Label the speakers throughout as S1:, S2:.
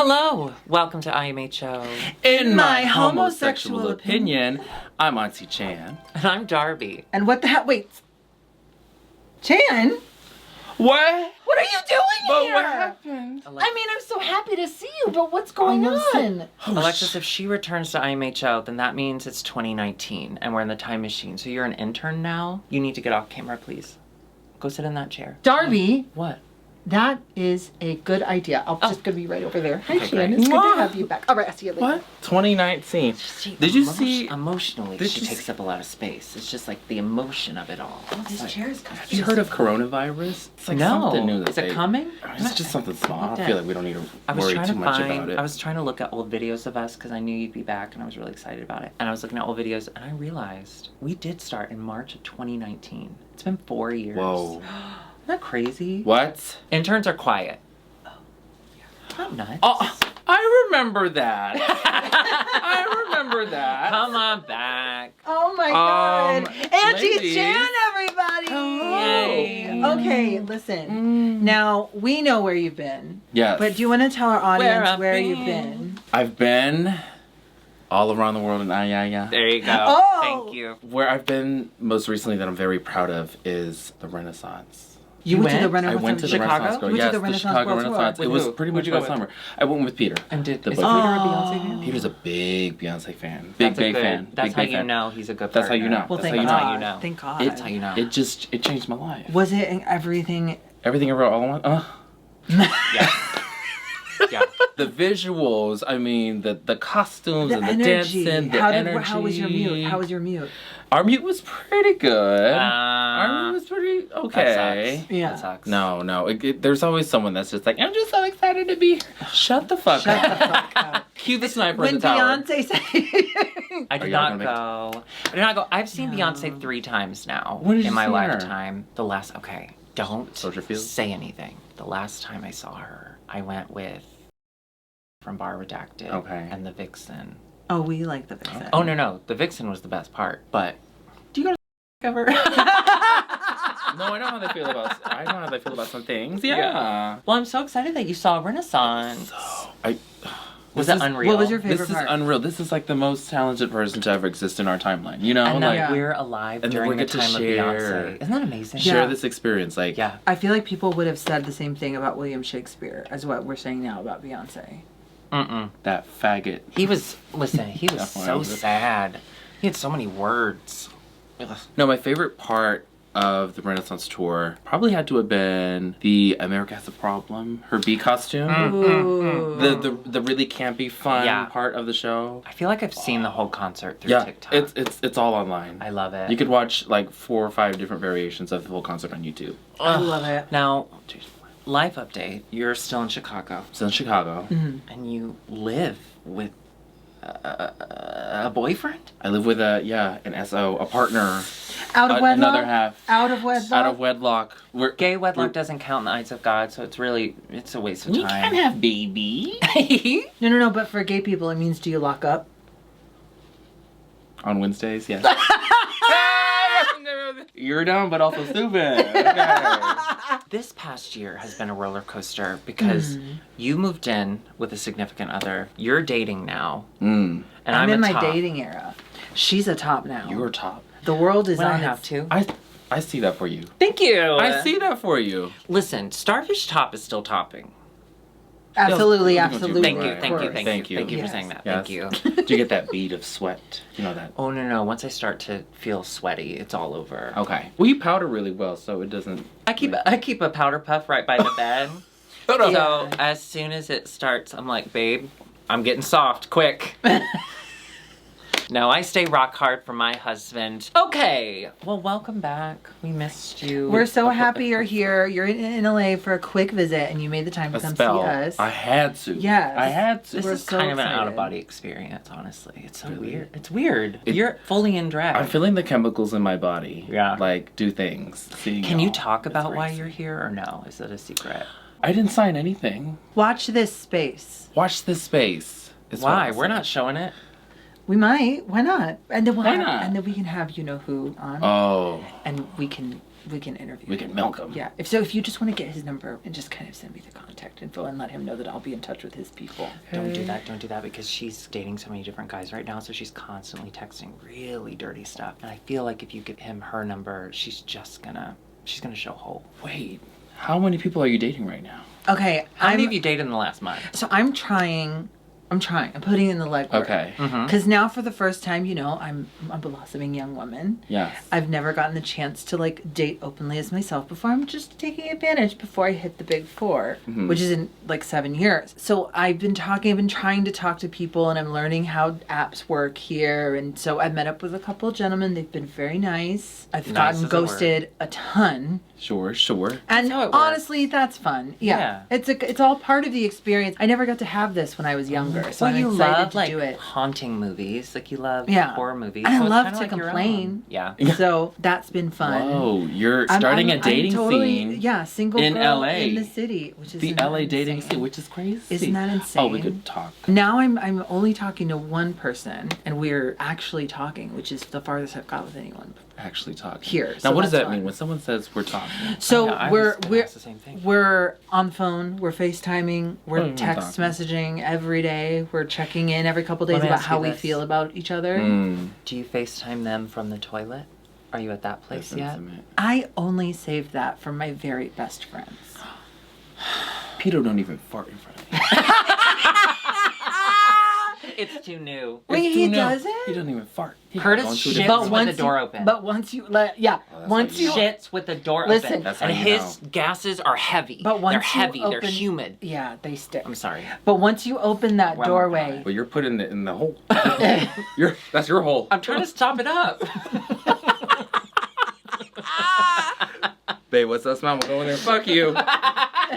S1: Hello, welcome to IMHO.
S2: In my homosexual opinion, I'm Aunty Chan.
S1: And I'm Darby.
S3: And what the hell? Wait. Chan?
S2: What?
S3: What are you doing here?
S2: What happened?
S3: I mean, I'm so happy to see you, but what's going on?
S1: Alexis, if she returns to IMHO, then that means it's 2019 and we're in the time machine. So you're an intern now? You need to get off camera, please. Go sit in that chair.
S3: Darby.
S1: What?
S3: That is a good idea. I'm just going to be right over there. Hi,
S1: Okay,
S3: Chan.
S1: great.
S3: It's good to have you back. All right, I'll see you later.
S2: What? 2019. Did you see?
S1: Emotionally,
S2: Did
S1: she
S2: you
S1: takes up a lot of space. It's just like the emotion of it all.
S3: This chair is
S2: Have you heard of coronavirus? It's like something new.
S1: Is it coming?
S2: It's just something small. I feel like we don't need to worry too much about it.
S1: I was trying to look at old videos of us because I knew you'd be back and I was really excited about it. And I was looking at old videos and I realized we did start in March of 2019. It's been 4 years.
S2: Whoa.
S1: Isn't that crazy?
S2: What?
S1: Interns are quiet. Oh, yeah. Not nuts.
S2: Oh, I remember that. I remember that.
S1: Come on back.
S3: Oh my God. Aunty
S2: ladies.
S3: Chan, everybody.
S1: Yay.
S3: Okay, listen. Now, we know where you've been.
S2: Yes.
S3: But do you want to tell our audience where
S1: I've
S3: you've
S1: been.
S3: been?
S2: I've been all around the world in Ayaya.
S1: There you go.
S3: Oh.
S1: Thank you.
S2: Where I've been most recently that I'm very proud of is the Renaissance.
S3: You went to the
S1: went?
S3: Renaissance.
S2: I went to the
S1: Chicago?
S2: Renaissance.
S3: You went to
S2: Yes,
S3: the
S2: the
S3: Renaissance
S2: Chicago
S3: World Tour.
S2: Renaissance.
S1: With
S2: It was
S1: who?
S2: pretty
S1: Who'd
S2: much
S1: you
S2: by
S1: go with?
S2: summer. I went with Peter.
S1: And did
S2: The
S1: is
S2: book.
S1: Peter a Beyonce fan?
S2: Peter's a big Beyonce fan.
S1: That's
S2: Big
S1: good,
S2: fan.
S1: That's
S2: Big
S1: how
S2: big
S1: you
S2: fan.
S1: know he's a good
S2: That's how you
S1: partner.
S2: know.
S3: Well,
S2: That's
S3: thank
S2: how
S3: God.
S2: you know.
S3: Thank God.
S1: That's how you know.
S2: It changed my life.
S3: Was it in everything?
S2: Everything ever all at once.
S1: Yeah. Yeah.
S2: The visuals. I mean, the costumes
S3: The
S2: and the
S3: energy.
S2: dancing. The
S3: How
S2: energy.
S3: How was your mute? How was your mute?
S2: Our mute was pretty good. Our mute was pretty okay.
S1: That sucks.
S3: Yeah.
S1: That sucks.
S2: No. There's always someone that's just like, I'm just so excited to be here. Shut the fuck
S3: Shut
S2: up.
S3: the fuck up.
S2: Cue the sniper
S3: When
S2: in the tower.
S3: Beyonce said,
S1: I
S2: Are
S1: did
S2: y'all
S1: not
S2: gonna
S1: go. I did not go. I've seen
S3: No.
S1: Beyonce 3 times now
S2: When did
S1: in
S2: you
S1: my
S2: see her?
S1: lifetime. The last, okay, don't
S2: Soldier Field?
S1: say anything. The last time I saw her, I went with from Bar Redacted
S2: Okay.
S1: and the Vixen.
S3: "Oh, we like the Vixen."
S1: Oh no, the Vixen was the best part. But do you go to cover?
S2: No, I know how they feel about some things. Yeah.
S1: Well, I'm so excited that you saw Renaissance. Was
S2: This
S1: it
S2: is-
S1: unreal?
S3: What was your favorite
S2: This is
S3: part?
S2: unreal. This is like the most talented person to ever exist in our timeline. You know,
S1: And
S2: like
S1: that we're alive
S2: and
S1: during
S2: we
S1: the
S2: get to
S1: time of
S2: share.
S1: Beyonce. Isn't that amazing?
S2: share
S3: Yeah.
S2: this experience. Like,
S1: Yeah.
S3: I feel like people would have said the same thing about William Shakespeare as what we're saying now about Beyonce.
S1: Mm-mm.
S2: that faggot.
S1: He was, listen, he was
S2: Definitely
S1: so
S2: was it.
S1: sad. He had so many words. Ugh.
S2: No, my favorite part of the Renaissance tour probably had to have been the America Has a Problem, her bee costume.
S3: Ooh.
S2: The really campy fun
S1: Yeah.
S2: part of the show.
S1: I feel like I've seen the whole concert through
S2: Yeah,
S1: TikTok.
S2: it's all online.
S1: I love it.
S2: You could watch like 4 or 5 different variations of the whole concert on YouTube.
S3: I love it.
S1: Now, life update. You're still in Chicago.
S2: It's in Chicago.
S1: And you live with a boyfriend?
S2: I live with an SO, a partner,
S3: Out of wedlock.
S2: another half.
S3: Out of wedlock.
S2: Out of wedlock.
S1: Gay wedlock doesn't count in the eyes of God, so it's a waste of
S2: We
S1: time.
S2: can't have baby.
S3: No. But for gay people, it means do you lock up?
S2: On Wednesdays, yes. You're dumb, but also stupid. Okay.
S1: This past year has been a roller coaster because you moved in with a significant other. You're dating now.
S2: Mm.
S1: And
S3: I'm in my
S1: top.
S3: dating era. She's a top now.
S2: You're top.
S3: The world is
S1: When I
S3: on
S1: have
S3: its...
S1: to.
S2: I see that for you.
S1: Thank you.
S2: I see that for you.
S1: Listen, Starfish Top is still topping.
S3: Absolutely,
S2: Thank you.
S3: absolutely.
S1: Thank you,
S2: Right.
S1: thank you,
S3: Of
S1: thank
S2: Thank
S1: you.
S2: you.
S1: Thank you for
S3: Yes.
S1: saying that.
S2: Yes.
S1: Thank you.
S2: Do you get that bead of sweat? You know that.
S1: Oh, no. Once I start to feel sweaty, it's all over.
S2: Okay. Well, you powder really well, so it doesn't.
S1: I keep a powder puff right by the bed.
S2: No.
S1: So as soon as it starts, I'm like, babe, I'm getting soft, quick. No, I stay rock hard for my husband. Okay. Well, welcome back. We missed you.
S3: We're so happy you're here. You're in LA for a quick visit, and you made the time to
S2: A
S3: come
S2: spell.
S3: see us.
S2: I had to.
S3: Yes.
S2: I had to.
S1: This
S3: We're
S1: is
S3: so
S1: kind of an
S3: excited.
S1: out-of-body experience, honestly. It's so
S2: Really?
S1: weird. It's weird. You're fully in drag.
S2: I'm feeling the chemicals in my body.
S1: Yeah.
S2: Like, do things. Seeing
S1: Can you
S2: y'all.
S1: talk
S2: It's
S1: about why
S2: crazy.
S1: you're here, or no? Is it a secret?
S2: I didn't sign anything.
S3: Watch this space.
S2: Watch this space. Is what
S1: Why?
S2: I
S1: We're
S2: said.
S1: not showing it.
S3: We might. Why not? And then
S2: Why not?
S3: And then we can have you know who on.
S2: Oh.
S3: And we can interview.
S2: We
S3: him.
S2: can milk him.
S3: Yeah. If you just want to get his number and just kind of send me the contact info and let him know that I'll be in touch with his people.
S1: Don't do that because she's dating so many different guys right now, so she's constantly texting really dirty stuff. And I feel like if you give him her number, she's gonna show whole.
S2: Wait, how many people are you dating right now?
S3: Okay.
S1: How many have you dated in the last month?
S3: So I'm trying. I'm putting in the legwork.
S2: Okay.
S3: Because now for the first time, you know, I'm a blossoming young woman.
S2: Yes.
S3: I've never gotten the chance to like date openly as myself before. I'm just taking advantage before I hit the big 4, which is in like 7 years. So I've been trying to talk to people, and I'm learning how apps work here. And so I met up with a couple of gentlemen. They've been very nice. I've gotten ghosted a ton.
S2: Sure.
S3: And
S1: how it works.
S3: honestly, that's fun. Yeah. It's all part of the experience. I never got to have this when I was younger. So I'm
S1: you
S3: excited
S1: love
S3: to
S1: like
S3: do it.
S1: haunting movies, like you love horror movies.
S3: And
S1: so
S3: I
S1: it's
S3: love
S1: kinda
S3: to
S1: like your
S3: complain.
S1: own. Yeah.
S3: So that's been fun.
S2: Whoa, you're starting a dating scene.
S3: Yeah, single
S2: in
S3: girl
S2: LA.
S3: in the city, which is
S2: The LA dating scene, which is crazy.
S3: Isn't that insane?
S2: Oh, we could talk.
S3: Now I'm only talking to one person, and we're actually talking, which is the farthest I've got with anyone.
S2: Actually talking.
S3: Here.
S2: Now,
S3: So
S2: what does
S3: that's
S2: that mean
S3: fun.
S2: when someone says we're talking?
S3: So
S1: I
S3: we're
S1: was gonna ask the same thing.
S3: we're on the phone, we're FaceTiming, we're
S2: Oh,
S3: text
S2: talking.
S3: messaging every day, we're checking in every couple days
S1: Let me
S3: about
S1: ask
S3: how
S1: you
S3: we
S1: this.
S3: feel about each other.
S1: Do you FaceTime them from the toilet? Are you at that place
S2: That's
S1: yet?
S2: intimate.
S3: I only saved that for my very best friends.
S2: Peter don't even fart in front of me.
S1: It's too new.
S3: Wait,
S2: It's
S3: he
S2: too new.
S3: doesn't?
S2: He doesn't even fart. He
S1: Curtis
S2: going to a
S1: shits
S2: different
S1: with
S2: room.
S1: the door open.
S3: But once you let, yeah,
S2: that's
S3: once
S2: how you
S3: you
S2: know.
S1: Shits with the door
S3: Listen.
S1: open.
S2: That's how
S1: and
S2: you
S1: his
S2: know.
S1: gases are heavy.
S3: But once
S1: they're
S3: you
S1: heavy. They're
S3: open-
S1: humid.
S3: yeah, they stick.
S1: I'm sorry.
S3: But once you open that
S1: One more
S3: doorway,
S1: time.
S2: Well, you're putting it in the hole. That's your hole.
S1: I'm trying to stop it up.
S2: Babe, what's up, smile? We'll go in there and fuck you.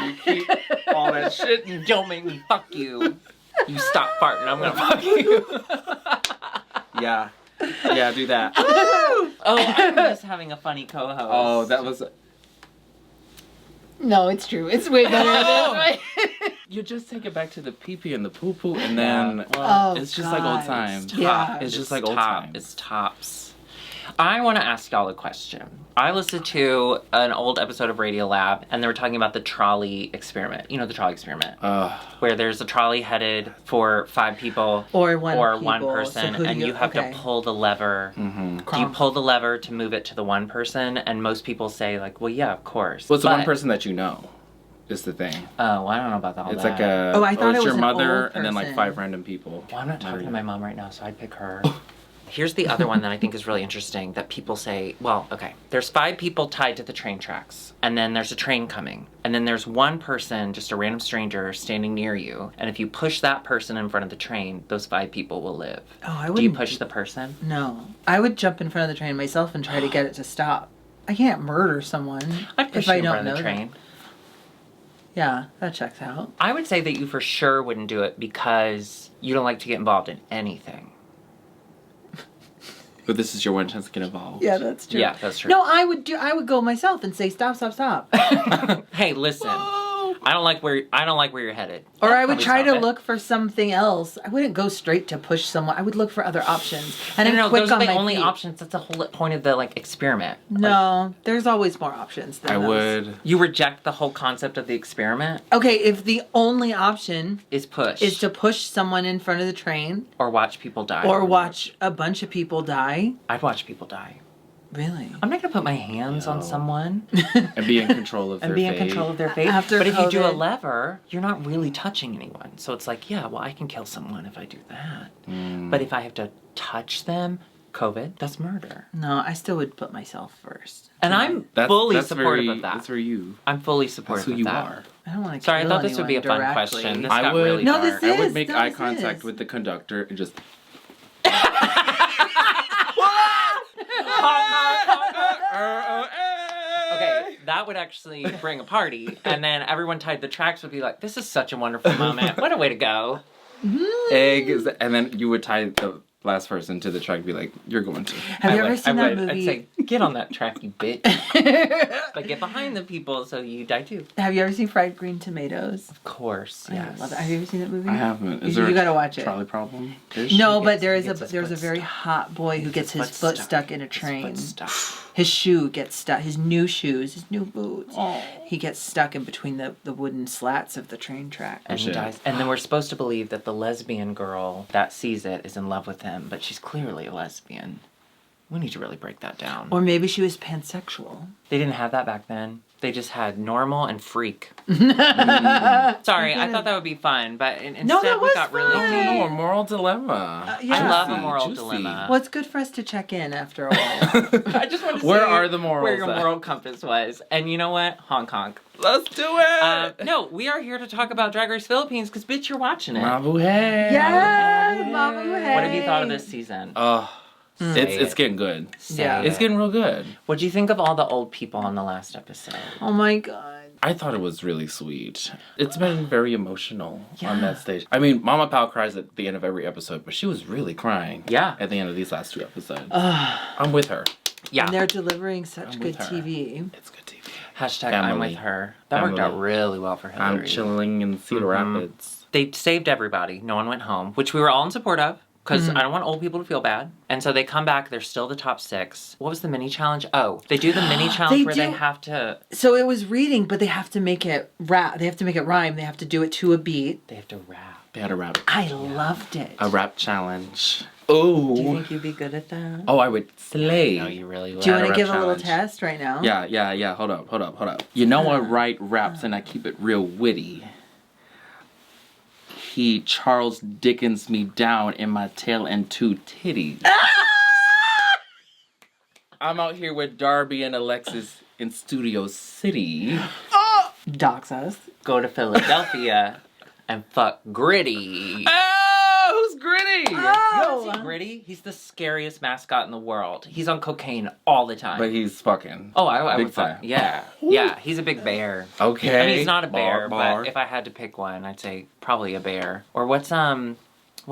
S2: You keep all that shit.
S1: You don't make me fuck you. You stop farting. I'm gonna fuck you.
S2: Yeah. Yeah, do that.
S1: Oh, I'm just having a funny co-host.
S2: Oh, that was...
S3: no, it's true. It's way better this way.
S2: You just take it back to the pee-pee and the poo-poo, and then
S3: Oh,
S2: it's just like old
S3: God.
S2: times.
S3: Yeah.
S2: It's just like old times.
S1: It's tops. I want to ask y'all a question. I listened to an old episode of Radio Lab, and they were talking about the trolley experiment. You know the trolley experiment, where there's a trolley headed for 5 people
S3: Or one
S1: one
S3: people.
S1: person,
S3: So who do
S1: and you have
S3: okay.
S1: to pull the lever. Do you pull the lever to move it to the one person? And most people say like, well, yeah, of course.
S2: Well, it's the one
S1: But-
S2: person that you know is the thing.
S1: Oh, I don't know about all
S2: It's
S1: that.
S2: like a...
S3: Oh, I thought
S2: it's
S3: it was
S2: your
S3: an
S2: mother,
S3: old
S2: and then like
S3: person.
S2: 5 random people.
S1: Well, I'm not talking to my mom right now, so I'd pick her. Here's the other one that I think is really interesting that people say, well, okay, there's 5 people tied to the train tracks, and then there's a train coming, and then there's one person, just a random stranger, standing near you, and if you push that person in front of the train, those 5 people will live.
S3: Oh, I
S1: Do you
S3: wouldn't.
S1: push the person?
S3: No, I would jump in front of the train myself and try to get it to stop. I can't murder someone
S1: I'd push
S3: if
S1: you
S3: I
S1: in
S3: don't
S1: front
S3: know
S1: of the
S3: them.
S1: train.
S3: Yeah, that checks out.
S1: I would say that you for sure wouldn't do it because you don't like to get involved in anything.
S2: But this is your one chance to get involved.
S3: Yeah, that's true.
S1: Yeah, that's true.
S3: No, I would go myself and say stop, stop, stop.
S1: Hey, listen. I don't like where you're headed.
S3: Or I would
S1: Probably
S3: try
S1: stop
S3: to
S1: it.
S3: look for something else. I wouldn't go straight to push someone. I would look for other options. And
S1: No,
S3: I'm quick
S1: those are
S3: on
S1: the
S3: my
S1: only
S3: feet.
S1: options. That's the whole point of the experiment.
S3: No, there's always more options than
S2: I
S3: those.
S2: would...
S1: You reject the whole concept of the experiment
S3: Okay, if the only option
S1: is push
S3: is to push someone in front of the train
S1: or watch people die.
S3: or watch a bunch of people die,
S1: I'd watch people die.
S3: really?
S1: I'm not gonna put my hands on someone
S2: And be in control of
S1: and
S2: their
S1: be in
S2: fate.
S1: control of their fate.
S3: After
S1: but if you do a
S3: COVID.
S1: lever, you're not really touching anyone. So it's like, yeah, well, I can kill someone if I do that. But if I have to touch them, COVID, that's murder.
S3: No, I still would put myself first.
S1: And I'm
S2: That's,
S1: fully
S2: that's
S1: supportive
S2: very,
S1: of that.
S2: That's very you.
S1: I'm fully
S2: That's
S1: supportive
S2: who
S1: of
S2: you
S1: that.
S2: are.
S3: I don't want to
S1: Sorry, I
S3: kill
S1: thought this would be a fun
S3: directly.
S1: question. This
S2: I
S1: got
S2: would-
S1: really
S3: No,
S1: dark.
S3: this
S2: I would
S3: is-
S2: make
S3: no,
S2: eye
S3: this
S2: contact
S3: is.
S2: with the conductor and just...
S1: Okay, that would actually bring a party, and then everyone tied the tracks would be like, "This is such a wonderful moment. What a way to go!"
S2: Eggs, and then you would tie the last person to the track, be like, "You're going to."
S3: Have you ever seen that movie?
S1: I'd say, get on that track, you bitch. But get behind the people so you die too.
S3: Have you ever seen Fried Green Tomatoes?
S1: Of course,
S3: I
S1: yes.
S3: love it. Have you ever seen that movie?
S2: I haven't. Is
S3: You
S2: there
S3: gotta watch it.
S2: trolley problem?
S3: No, but
S1: He
S3: there's
S1: gets his
S3: a
S1: foot
S3: very
S1: stuck.
S3: hot boy who gets his foot stuck in a train.
S1: His foot stuck.
S3: His shoe gets stuck. His new shoes, his new boots.
S2: Oh.
S3: He gets stuck in between the wooden slats of the train track.
S1: And he
S2: shit.
S1: dies. And then we're supposed to believe that the lesbian girl that sees it is in love with him, but she's clearly a lesbian. We need to really break that down.
S3: Or maybe she was pansexual.
S1: They didn't have that back then. They just had normal and freak. Sorry, I thought that would be fun, but instead
S3: that
S1: we
S3: was
S1: got really
S3: fun.
S1: deep.
S2: Oh, a moral dilemma.
S3: Yeah.
S1: I love a
S2: Juicy,
S1: moral
S2: juicy.
S1: dilemma.
S3: Well, it's good for us to check in after a while.
S1: I just want to
S2: Where
S1: see
S2: are the morals
S1: where your
S2: at?
S1: moral compass was. And you know what? Honk honk.
S2: Let's do it.
S1: No, we are here to talk about Drag Race Philippines because bitch, you're watching it.
S2: Mabu hey.
S3: Yes, Mama, hey.
S1: What have you thought of this season?
S2: It's getting good.
S3: Yeah.
S2: It's getting real good.
S1: What'd you think of all the old people on the last episode?
S3: Oh my god.
S2: I thought it was really sweet. It's been very emotional on
S1: Yeah.
S2: that stage. I mean, Mama Pal cries at the end of every episode, but she was really crying.
S1: Yeah.
S2: At the end of these last 2 episodes. I'm with her.
S1: Yeah.
S3: And they're delivering such
S2: I'm
S3: good
S2: with her.
S3: TV.
S2: It's good TV.
S1: Hashtag
S2: Family.
S1: I'm with her. That worked out really well for Hillary.
S2: I'm chilling in Cedar Rapids.
S1: They saved everybody. No one went home, which we were all in support of because I don't want old people to feel bad. And so they come back. They're still the top 6. What was the mini challenge? Oh, they do the mini challenge where they
S3: do.
S1: have to.
S3: So it was reading, but they have to make it rap. They have to make it rhyme. They have to do it to a beat.
S1: They have to rap.
S2: They had a rap.
S3: I loved it.
S2: A rap challenge.
S1: Do you
S2: Oh.
S1: think you'd be good at that?
S2: Oh, I would slay.
S1: No, you really would.
S3: Do you want
S2: a
S3: to
S2: rap
S3: give a little
S2: challenge.
S3: test right now?
S2: Yeah. Hold up. You know I write raps and I keep it real witty. He Charles Dickens me down in my tail and 2 titties. I'm out here with Darby and Alexis in Studio City.
S3: Dox us.
S1: Go to Philadelphia and fuck Gritty.
S2: Oh, who's Gritty?
S1: You don't see Gritty? He's the scariest mascot in the world. He's on cocaine all the time.
S2: But he's fucking.
S1: Oh, I
S2: big
S1: would fuck.
S2: time.
S1: Yeah. Yeah, he's a big bear.
S2: Okay.
S1: I mean, he's not a bear,
S2: Bar.
S1: but if I had to pick one, I'd say probably a bear. Or what's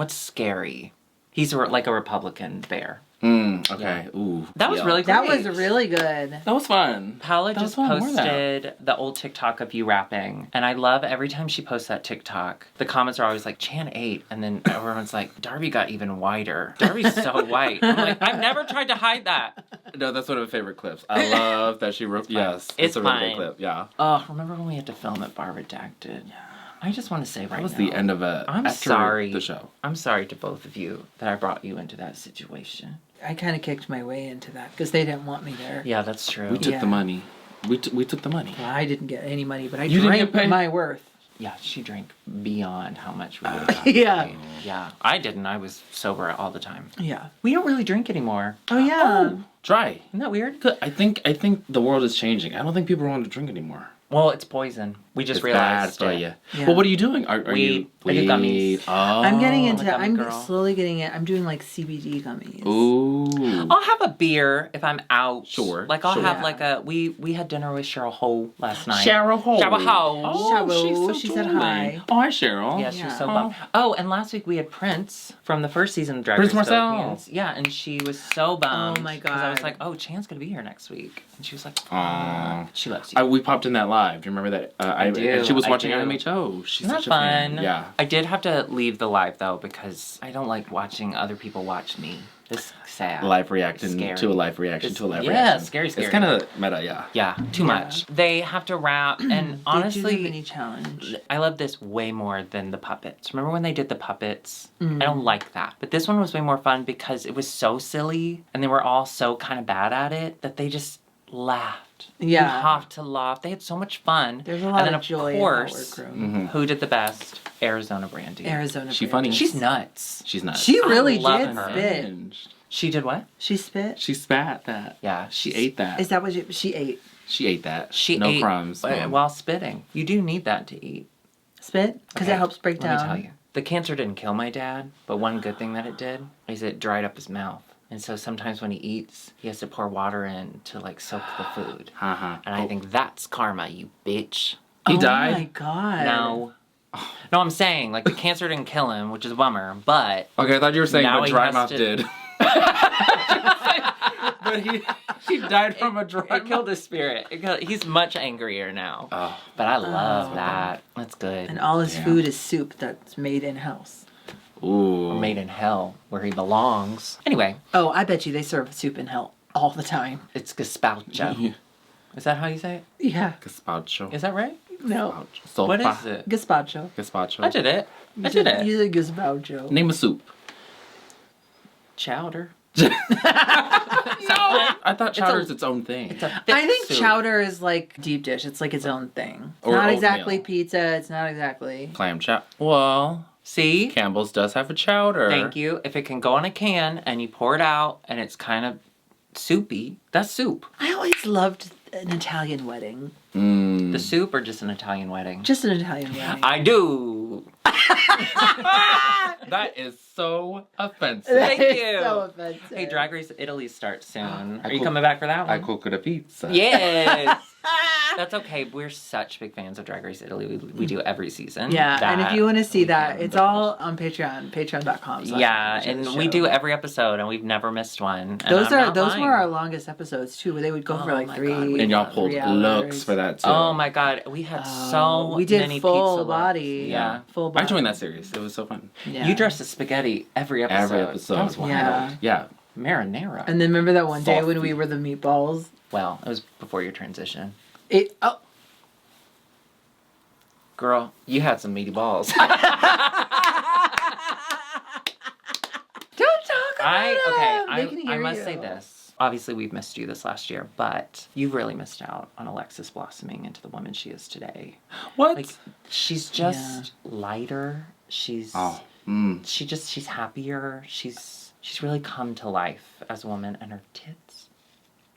S1: scary? He's like a Republican bear.
S2: Okay. Ooh.
S1: That was really
S3: That
S1: great.
S3: was really good.
S2: That was fun.
S1: Paula
S2: That was
S1: just
S2: fun. More of that.
S1: posted the old TikTok of you rapping, and I love every time she posts that TikTok. The comments are always like, Chan 8, and then everyone's like, Darby got even whiter. Darby's so white. I'm like, I've never tried to hide that.
S2: No, that's one of my favorite clips. I love that she wrote. Yes,
S1: It's
S2: a really
S1: fine.
S2: good clip. Yeah.
S1: Oh, remember when we had to film at Bar Redacted? Yeah. I just want to say right now.
S2: That was the end of it.
S1: I'm
S2: after
S1: sorry.
S2: The show.
S1: I'm sorry to both of you that I brought you into that situation.
S3: I kind of kicked my way into that because they didn't want me there.
S1: Yeah, that's true.
S2: We took
S3: Yeah.
S2: the money. We took the money.
S3: Well, I didn't get any money, but I
S2: You didn't
S3: drank
S2: get paid?
S3: my worth.
S1: Yeah, she drank beyond how much we would have gotten
S3: Yeah.
S1: paid. Yeah. I didn't. I was sober all the time.
S3: Yeah.
S1: We don't really drink anymore.
S3: Oh yeah.
S2: Dry.
S1: Isn't that weird?
S2: Good. I think the world is changing. I don't think people want to drink anymore.
S1: Well, it's poison. We just
S2: It's
S1: realized
S2: bad for
S1: it.
S2: you.
S3: Yeah.
S2: Well, what are you doing? Are
S1: Weed.
S2: you
S1: I do gummies.
S2: Oh.
S3: I'm getting into.
S1: gummy
S3: I'm
S1: girl.
S3: slowly getting it. I'm doing like CBD gummies.
S2: Ooh.
S1: I'll have a beer if I'm out.
S2: Sure,
S1: Like I'll
S2: sure.
S1: have like a we had dinner with Cheryl Ho last night.
S2: Cheryl Ho.
S1: Cheryl Ho.
S2: Oh,
S3: Cheryl,
S2: she's
S3: she
S2: so
S3: said
S2: tooling.
S3: hi.
S2: Oh, hi, Cheryl.
S1: Yeah, she was
S3: Yeah.
S1: so bummed. Oh, and last week we had Prince from the first season of Drag
S2: Prince
S1: Race
S2: Marcel.
S1: Philippines. Yeah, and she was so bummed.
S3: Oh my
S1: Because I was
S3: God.
S1: like, oh, Chan's gonna be here next week, and she was like,
S2: Aw.
S1: she loves you.
S2: We popped in that live. Do you remember that? I
S1: do,
S2: and she was
S1: I
S2: watching
S1: do.
S2: IMHO. She's
S1: Isn't that
S2: such a fan.
S1: fun?
S2: Yeah.
S1: I did have to leave the live though because I don't like watching other people watch me. It's sad.
S2: Live reaction
S1: Scary.
S2: to a live reaction to a live
S1: Yeah,
S2: reaction.
S1: scary.
S2: It's kind of meta, yeah.
S1: Yeah, too much. They have to rap, and
S3: They do the
S1: honestly,
S3: mini challenge.
S1: I love this way more than the puppets. Remember when they did the puppets?
S3: Mm.
S1: I don't like that. But this one was way more fun because it was so silly, and they were all so kind of bad at it that they just laughed.
S3: Yeah.
S1: You have to laugh. They had so much fun.
S3: There's a lot
S1: and then
S3: of joy in
S1: course,
S3: that workroom.
S2: Mm-hmm.
S1: who did the best? Arizona Brandy.
S3: Arizona.
S2: She
S3: Brandy.
S2: funny.
S1: She's nuts.
S2: She's not.
S3: She really
S1: love
S3: did
S1: her.
S3: spit.
S1: She did what?
S3: She spit.
S2: She spat that.
S1: Yeah.
S2: She ate that.
S3: Is that what she ate?
S2: She ate that.
S1: She
S2: no
S1: ate
S2: crumbs. Mom.
S1: while spitting. You do need that to eat.
S3: Spit? Because
S1: Okay,
S3: it helps break down.
S1: Let me tell you. The cancer didn't kill my dad, but one good thing that it did is it dried up his mouth. And so sometimes when he eats, he has to pour water in to like soak the food.
S2: Uh-huh.
S1: And I think that's karma, you bitch.
S2: He
S3: Oh
S2: died?
S3: my god.
S1: No. No, I'm saying, like, the cancer didn't kill him, which is a bummer, but...
S2: Okay, I thought you were saying
S1: Now
S2: what
S1: he
S2: dry
S1: has
S2: mouth
S1: to-
S2: did. But he died from a dry
S1: It killed his spirit. He's much angrier now.
S2: Oh.
S1: But I love that. That's good.
S3: And all his
S2: Yeah.
S3: food is soup that's made in-house.
S2: Ooh.
S1: Or made in hell, where he belongs. Anyway,
S3: Oh, I bet you they serve soup in hell all the time.
S1: it's gazpacho. Is that how you say it?
S3: Yeah.
S2: Gazpacho.
S1: Is that right?
S3: No.
S2: Sopa.
S1: What is it?
S3: Gazpacho.
S2: Gazpacho.
S1: I did it. I did it.
S3: He's a gazpacho.
S2: Name a soup.
S1: Chowder.
S2: No! I thought chowder's its own thing.
S1: It's a thick
S3: I think
S1: soup.
S3: chowder is like deep dish. It's like its own thing. It's
S2: Or
S3: not
S2: oatmeal.
S3: exactly pizza. It's not exactly.
S2: Clam chowder. Well,
S1: See?
S2: Campbell's does have a chowder.
S1: Thank you. If it can go in a can and you pour it out and it's kind of soupy, that's soup.
S3: I always loved an Italian wedding.
S2: Mm.
S1: The soup or just an Italian wedding?
S3: Just an Italian wedding.
S1: I do.
S2: That is so offensive.
S1: Thank
S3: It's
S1: you.
S3: so offensive.
S1: Hey, Drag Race Italy starts soon.
S2: I
S1: Are you
S2: cook-
S1: coming back for that
S2: I
S1: one?
S2: cooked a pizza.
S1: Yes. That's okay. We're such big fans of Drag Race Italy. We do every season.
S3: Yeah, and if you want to see that, it's
S1: the-
S3: all on Patreon, patreon.com.
S1: Yeah, and we do every episode, and we've never missed one. And
S3: Those
S1: I'm not
S3: those
S1: lying.
S3: were our longest episodes too, where they would go for
S1: Oh
S3: like
S1: my
S3: 3.
S1: God, we
S2: And y'all pulled
S3: 3 hours.
S2: looks for that too.
S1: Oh my god, we had so
S3: we did
S1: many
S3: full
S1: pizza
S3: body.
S1: looks. Yeah.
S3: Full body.
S2: I joined that series. It was so fun.
S3: Yeah.
S1: You dressed as spaghetti every episode.
S2: Every episode.
S1: That was wild.
S3: Yeah.
S2: Yeah.
S1: Marinara.
S3: And then remember that one day when we
S2: Saucy.
S3: were the meatballs?
S1: Well, it was before your transition.
S3: Oh,
S1: Girl, you had some meaty balls.
S3: don't talk about it. They can
S1: I
S3: hear
S1: must
S3: you.
S1: say this. Obviously, we've missed you this last year, but you've really missed out on Alexis blossoming into the woman she is today.
S2: What?
S1: Like, she's just lighter. She's
S2: oh. Mm.
S1: she's happier. She's really come to life as a woman, and her tits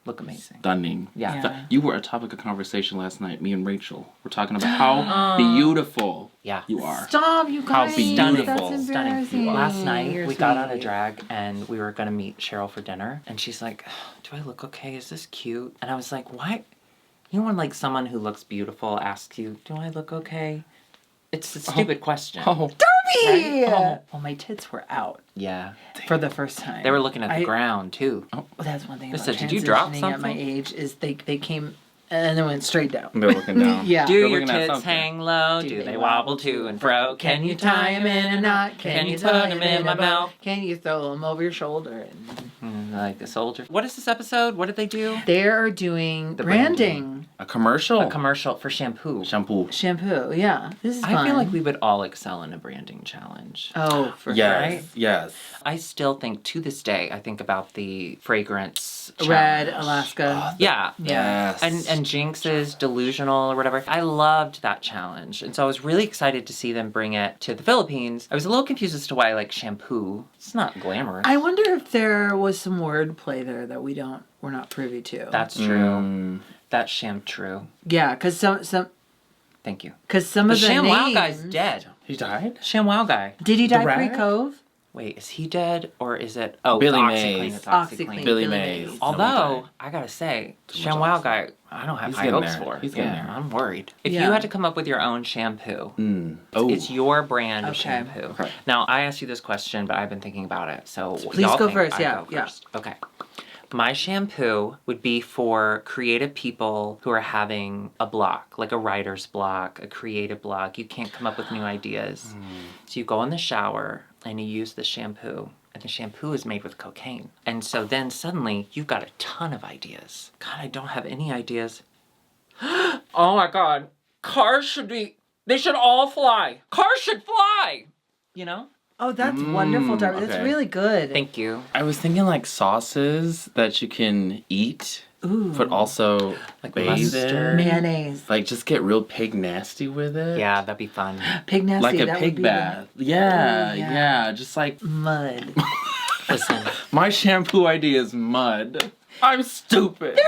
S1: look amazing.
S2: Stunning.
S1: Yeah.
S3: Yeah.
S2: You were a topic of conversation last night. Me and Rachel were talking about how beautiful
S1: Yeah.
S2: you are.
S3: Stop, you
S2: How
S3: guys.
S2: beautiful.
S3: That's
S1: Stunning.
S3: embarrassing.
S1: Last night
S3: You're
S1: we got out of
S3: sweet.
S1: drag and we were gonna meet Cheryl for dinner, and she's like, "Do I look okay? Is this cute?" And I was like, "Why?" You know when like someone who looks beautiful asks you, "Do I look okay?" It's a stupid question.
S2: Oh.
S3: Darby!
S1: Right?
S3: Well, my tits were out
S1: Yeah.
S3: for the first time.
S1: They were looking at the
S3: I-
S1: ground too.
S3: Well, that's one thing
S1: They
S3: about
S1: said, "Did you drop
S3: transitioning at my
S1: something?"
S3: age is they came and then went straight down.
S2: They're looking down.
S3: Yeah.
S1: Do
S2: They're
S1: your
S2: looking at
S1: tits
S2: something.
S1: hang low? Do they wobble to and fro? Can you tie them in a knot? Can you put them in my mouth?
S3: Can you throw them over your shoulder? And
S1: Like a soldier. What is this episode? What did they do?
S3: they are doing
S1: The
S3: branding.
S2: A commercial.
S1: A commercial for shampoo.
S2: Shampoo.
S3: Shampoo. Yeah. This is fun.
S1: I feel like we would all excel in a branding challenge.
S3: Oh, for
S2: Yes.
S1: Right?
S2: Yes.
S1: I still think to this day, I think about the fragrance
S3: sure. Red,
S1: challenge.
S3: Alaska.
S1: Yeah.
S3: Yeah.
S2: Yes.
S1: And Jinx's Delusional or whatever. I loved that challenge. And so I was really excited to see them bring it to the Philippines. I was a little confused as to why I like shampoo. It's not glamorous.
S3: I wonder if there was some wordplay there that we're not privy to.
S1: That's true.
S2: Mm.
S1: That's true.
S3: Yeah, because some
S1: Thank you.
S3: because some
S1: The
S3: of the
S1: ShamWow
S3: names.
S1: guy's dead.
S2: He died?
S1: ShamWow guy.
S3: Did he die
S2: rat?
S3: pre-Cove?
S1: Wait, is he dead or is it? Oh,
S2: Billy
S1: it's
S2: Mays.
S1: OxyClean. It's OxyClean.
S3: OxyClean.
S2: Billy Mays.
S1: Although, I gotta say,
S2: Too much
S1: ShamWow
S2: oxy.
S1: guy, I don't have
S2: He's
S1: high
S2: getting
S1: hopes
S2: there.
S1: for.
S2: He's getting
S1: Yeah,
S2: there.
S1: I'm worried. If
S3: Yeah.
S1: you had to come up with your own shampoo,
S2: Oh.
S1: it's your brand of
S3: Okay.
S1: shampoo.
S2: Okay.
S1: Now, I asked you this question, but I've been thinking about it. So
S3: Please
S1: y'all
S3: go
S1: think
S3: first,
S1: I
S3: yeah,
S1: go
S3: yeah.
S1: first. Okay. My shampoo would be for creative people who are having a block, like a writer's block, a creative block. You can't come up with new ideas. So you go in the shower and you use the shampoo. And the shampoo is made with cocaine. And so then suddenly you've got a ton of ideas. God, I don't have any ideas. Oh my God. Cars they should all fly. Cars should fly. You know?
S3: Oh, that's wonderful, Darby. That's
S2: okay.
S3: really good.
S1: Thank you.
S2: I was thinking like sauces that you can eat,
S3: Ooh.
S2: but also
S1: Like
S2: bathe
S1: mustard.
S2: in.
S3: Mayonnaise.
S2: Like just get real pig nasty with it.
S1: Yeah, that'd be fun.
S3: Pig nasty.
S2: Like a
S3: that would
S2: pig
S3: be
S2: bath. Yeah,
S3: Ooh, yeah.
S2: yeah. Just like
S3: Mud.
S1: Listen.
S2: my shampoo idea is mud. I'm stupid.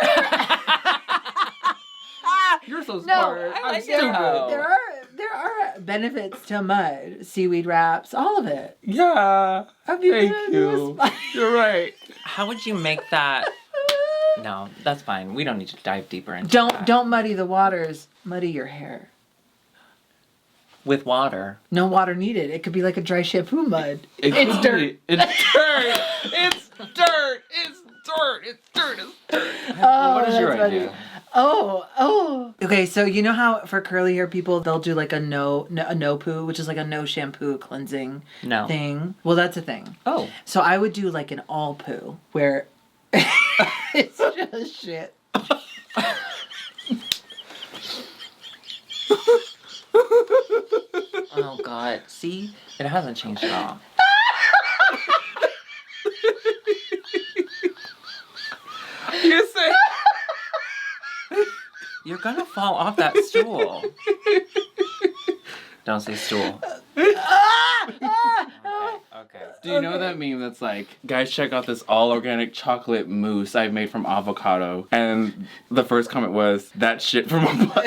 S2: You're so smart.
S1: I
S2: I'm
S1: like
S2: stupid.
S1: it.
S3: There are benefits to mud. Seaweed wraps, all of it.
S2: Yeah.
S3: Have you
S2: Thank
S3: been to a
S2: you.
S3: spa?
S2: You're right.
S1: How would you make that? No, that's fine. We don't need to dive deeper into that.
S3: Don't muddy the waters. Muddy your hair.
S1: with water.
S3: No water needed. It could be like a dry shampoo mud.
S2: It's
S3: dirt.
S2: It's dirt. It's dirt. It's dirt. It's dirt. It's dirt.
S3: Oh,
S2: What is your
S3: that's funny.
S2: idea?
S3: Oh. Okay, so you know how for curly hair people they'll do like a no poo, which is like a no shampoo cleansing thing. Well, that's a thing.
S1: Oh.
S3: So I would do like an all poo where it's just shit.
S1: Oh, God. See? It hasn't changed at all.
S2: You're saying...
S1: You're gonna fall off that stool. Don't say stool. Okay.
S2: Do you know that meme that's like, guys, check out this all organic chocolate mousse I've made from avocado? And the first comment was, that shit from a butt.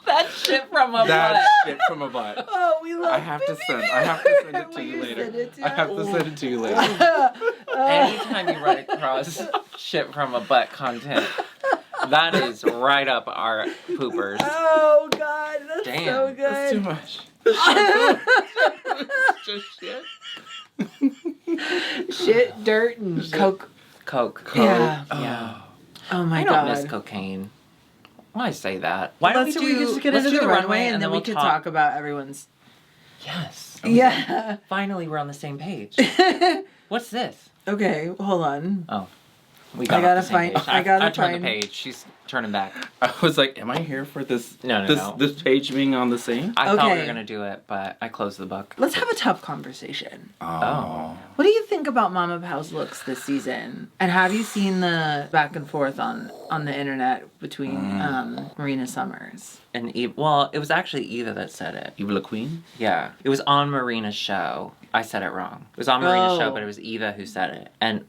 S1: That shit from a
S2: That
S1: butt.
S2: shit from a butt.
S3: Oh, we love
S2: I have to send it to you later. I have to send it to you later.
S1: Anytime you run across shit from a butt content, that is right up our poopers.
S3: Oh God, that's
S1: Damn.
S3: so good.
S2: That's too much. Just shit.
S3: Shit, dirt, and coke.
S1: Coke.
S3: Yeah.
S1: Yeah.
S3: Oh my
S1: I
S3: God.
S1: don't miss cocaine. Why say that? Why don't
S3: Let's
S1: we
S3: just get
S1: let's
S3: into
S1: do
S3: the runway and then we
S1: we'll
S3: can talk about everyone's.
S1: Yes.
S3: Yeah.
S1: Finally, we're on the same page. What's this?
S3: Okay, hold on.
S1: Oh. We
S3: I
S1: got
S3: gotta
S1: off the same
S3: find-
S1: page.
S3: I gotta
S1: I turned
S3: find-
S1: the page. She's turning back.
S2: I was like, am I here for this?
S1: No.
S2: This page being on the same?
S1: I thought we
S3: Okay.
S1: were gonna do it, but I closed the book.
S3: Let's have a tough conversation.
S2: Oh.
S3: What do you think about Mama Pow's looks this season? And have you seen the back and forth on the internet between Marina Summers?
S1: And well, it was actually Eva that said it.
S2: Eva La Queen?
S1: Yeah, it was on Marina's show. I said it wrong. It was on Marina's show,
S3: Oh.
S1: but it was Eva who said it. And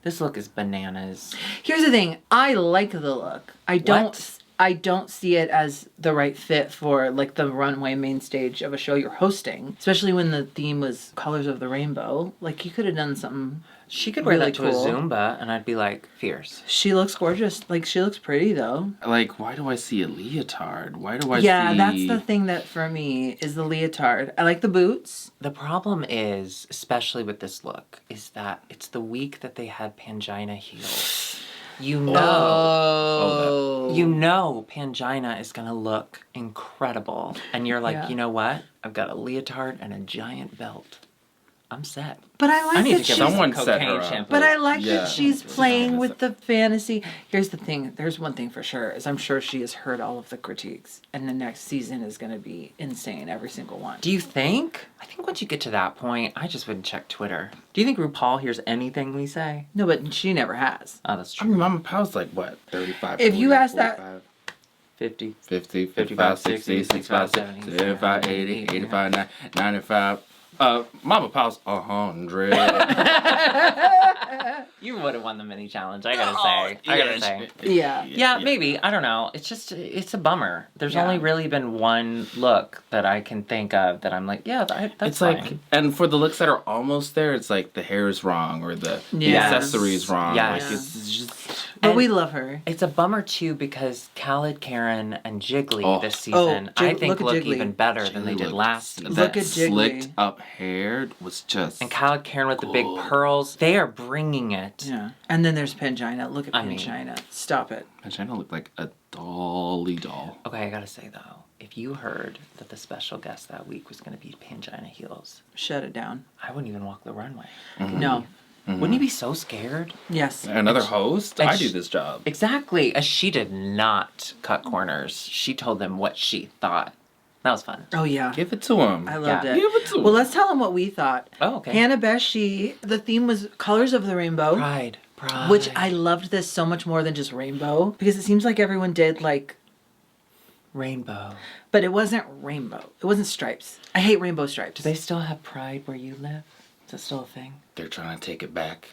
S1: this look is bananas.
S3: Here's the thing. I like the look. I don't see it as the right fit for like the runway main stage of a show you're hosting, especially when the theme was colors of the rainbow. Like you could have done something.
S1: She could wear
S3: Really
S1: that to
S3: cool.
S1: a Zumba, and I'd be like, fierce.
S3: She looks gorgeous. Like she looks pretty though.
S2: Like, why do I see a leotard? Why do I
S3: Yeah,
S2: see...
S3: that's the thing that for me is the leotard. I like the boots.
S1: The problem is, especially with this look, is that it's the week that they had Pangina heels. You know. You know Pangina is going to look incredible. And you're like,
S3: Yeah.
S1: you know what? I've got a leotard and a giant belt. I'm set.
S3: But I like
S1: I need
S3: that
S1: to
S3: she's
S1: get
S2: Someone
S1: some
S2: set her
S1: cocaine
S2: up.
S1: shampoo.
S3: But I like
S2: Yeah.
S3: that she's
S2: She's
S3: playing
S2: honest.
S3: with the fantasy. Here's the thing. There's one thing for sure is I'm sure she has heard all of the critiques, and the next season is going to be insane. Every single one.
S1: Do you think? I think once you get to that point, I just wouldn't check Twitter. Do you think RuPaul hears anything we say?
S3: No, but she never has.
S1: Oh, that's
S2: I
S1: true.
S2: mean, Mama Pow's like, what, 35,
S3: If you
S2: 40,
S3: ask that-
S2: 45,
S1: 50.
S2: 50, 55, 60, 65, 70, 75, 80, 85, 90, 95. Mama Pow's 100.
S1: You would have won the mini challenge, I gotta say. I gotta say.
S3: Yeah.
S1: Maybe. I don't know. It's just, it's a bummer. There's
S3: Yeah.
S1: only really been one look that I can think of that I'm like, yeah, that's
S2: It's
S1: fine.
S2: like, and for the looks that are almost there, it's like the hair is wrong or the
S3: Yes.
S2: accessory is wrong.
S1: Yes.
S2: Like, it's just...
S3: But
S1: And
S3: we love her.
S1: It's a bummer too because Khaled, Karen, and Jiggly
S2: Oh.
S1: this season, I think
S3: look at
S1: look
S3: Jiggly.
S1: even better than they did last season.
S2: That
S3: Look at Jiggly.
S2: slicked up hair was just...
S1: And Khaled, Karen with the big
S2: Good.
S1: pearls, they are bringing it.
S3: Yeah. And then there's Pangina. Look at
S1: I mean-
S3: Pangina. Stop it.
S2: Vagina looked like a dolly doll.
S1: Okay, I gotta say though, if you heard that the special guest that week was gonna be Pangina Heels,
S3: Shut it down.
S1: I wouldn't even walk the runway.
S3: No.
S1: Wouldn't you be so scared?
S3: Yes.
S2: Another host?
S1: and
S2: I do
S1: sh-
S2: this job.
S1: Exactly. She did not cut corners. She told them what she thought. That was fun.
S3: Oh yeah.
S2: Give it to him.
S3: I loved
S1: Yeah.
S3: it.
S2: Give it to
S3: Well,
S2: him.
S3: let's tell them what we thought.
S1: Oh, okay.
S3: Hannah Beshi, the theme was Colors of the Rainbow.
S1: Pride.
S3: Which I loved this so much more than just rainbow because it seems like everyone did like,
S1: Rainbow.
S3: but it wasn't rainbow. It wasn't stripes. I hate rainbow stripes.
S1: Do they still have pride where you live? Is that still a thing?
S2: They're trying to take it back.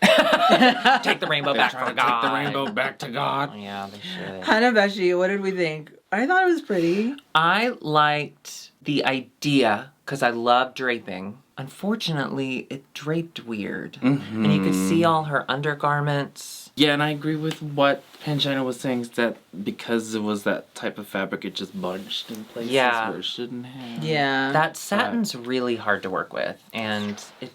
S1: Take the rainbow
S2: They're
S1: back
S2: trying
S1: from
S2: to take
S1: God.
S2: the rainbow back to God.
S1: Yeah, they should.
S3: Hannah Beshi, what did we think? I thought it was pretty.
S1: I liked the idea because I love draping. Unfortunately, it draped weird. And you could see all her undergarments.
S2: Yeah, and I agree with what Pangina was saying, is that because it was that type of fabric, it just bunched in places where it shouldn't have.
S3: Yeah.
S1: That satin's really hard to work with, and it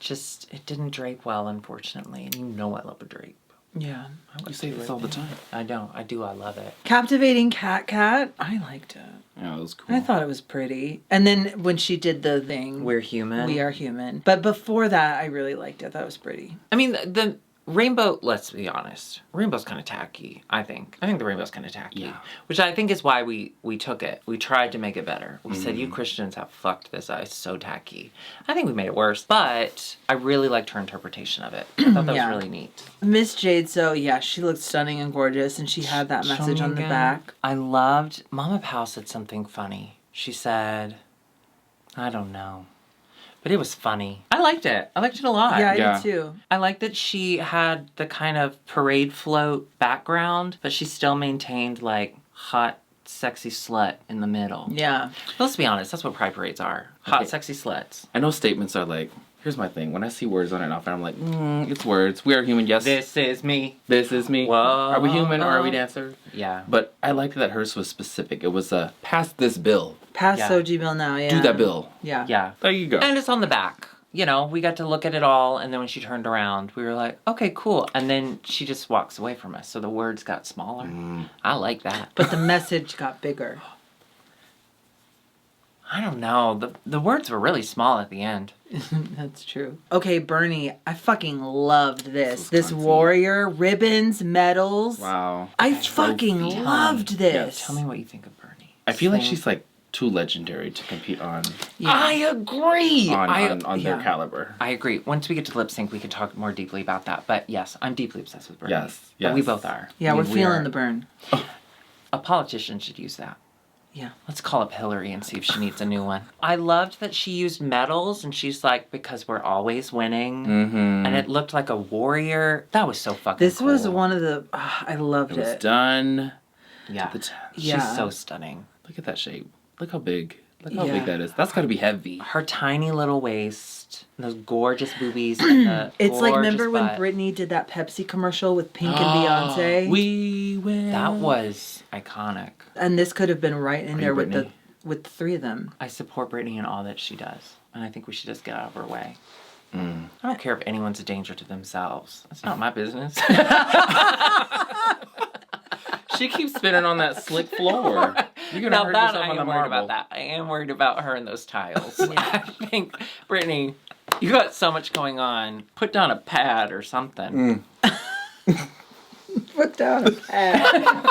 S1: didn't drape well, unfortunately. And you know I love a drape.
S3: Yeah.
S2: You say this all the time.
S1: I don't. I do. I love it.
S3: Captivating Cat. I liked it.
S2: Yeah, it was cool.
S3: I thought it was pretty. And then when she did the thing,
S1: We're human.
S3: We are human. But before that, I really liked it. I thought it was pretty.
S1: I mean, the rainbow, let's be honest, rainbow's kind of tacky, I think. I think the rainbow's kind of tacky.
S2: Yeah.
S1: Which I think is why we took it. We tried to make it better. We said, you Christians have fucked this up. It's so tacky. I think we made it worse, but I really liked her interpretation of it. I thought that was really neat.
S3: Miss Jade, so yeah, she looked stunning and gorgeous, and she had that message on the back.
S1: I loved, Mama Pao said something funny. She said, I don't know. But it was funny. I liked it. I liked it a lot.
S3: Yeah, I did too.
S1: I like that she had the kind of parade float background, but she still maintained like hot, sexy slut in the middle.
S3: Yeah.
S1: But let's be honest, that's what pride parades are. Hot, sexy sluts.
S2: I know statements are like, here's my thing. When I see words on an outfit, I'm like, it's words. We are human, yes.
S1: This is me.
S2: This is me.
S1: Whoa.
S2: Are we human or are we dancer?
S1: Yeah.
S2: But I liked that hers was specific. It was pass this bill.
S3: Pass
S1: Yeah.
S3: OG bill now, yeah.
S2: Do that bill.
S3: Yeah.
S1: Yeah.
S2: There you go.
S1: And it's on the back. You know, we got to look at it all, and then when she turned around, we were like, okay, cool. And then she just walks away from us, so the words got smaller. I like that.
S3: But the message got bigger.
S1: I don't know. The words were really small at the end.
S3: That's true. Okay, Bernie, I fucking loved this. This
S2: Wisconsin.
S3: warrior, ribbons, medals.
S2: Wow.
S3: I fucking
S2: Trophy.
S3: loved this.
S1: Tell me what you think of Bernie.
S2: I feel like she's like too legendary to compete on
S1: I agree.
S2: on their
S3: yeah.
S2: caliber.
S1: I agree. Once we get to lip sync, we can talk more deeply about that. But yes, I'm deeply obsessed with Bernie.
S2: Yes,
S1: But we
S2: yes.
S1: both are.
S3: Yeah,
S1: I
S3: we're
S1: mean,
S3: feeling the burn.
S1: A politician should use that.
S3: Yeah.
S1: Let's call up Hillary and see if she needs a new one. I loved that she used medals, and she's like, because we're always winning.
S2: Mm-hmm.
S1: And it looked like a warrior. That was so fucking
S3: This
S1: cool.
S3: was one of the... I loved
S2: It was
S3: it.
S2: done.
S1: Yeah.
S2: To the test.
S3: Yeah.
S1: She's so stunning.
S2: Look at that shape. Look how big. Look how
S3: Yeah.
S2: big that is. That's got to be heavy.
S1: Her tiny little waist, those gorgeous boobies, and the
S3: It's like, remember
S1: gorgeous
S3: when
S1: butt.
S3: Britney did that Pepsi commercial with Pink and Beyonce?
S2: We win.
S1: That was iconic.
S3: And this could have been right in
S2: Are
S3: there
S2: you
S3: with
S2: Britney?
S3: the three of them.
S1: I support Britney in all that she does. And I think we should just get out of her way.
S2: Mm.
S1: I don't care if anyone's a danger to themselves. That's not my business.
S2: She keeps spinning on that slick floor. You're gonna
S1: Now
S2: hurt
S1: that
S2: yourself
S1: I
S2: on the
S1: am worried
S2: marble.
S1: about that. I am worried about her and those tiles. I think, Brittany, you got so much going on. Put down a pad or something.
S3: Put down a pad.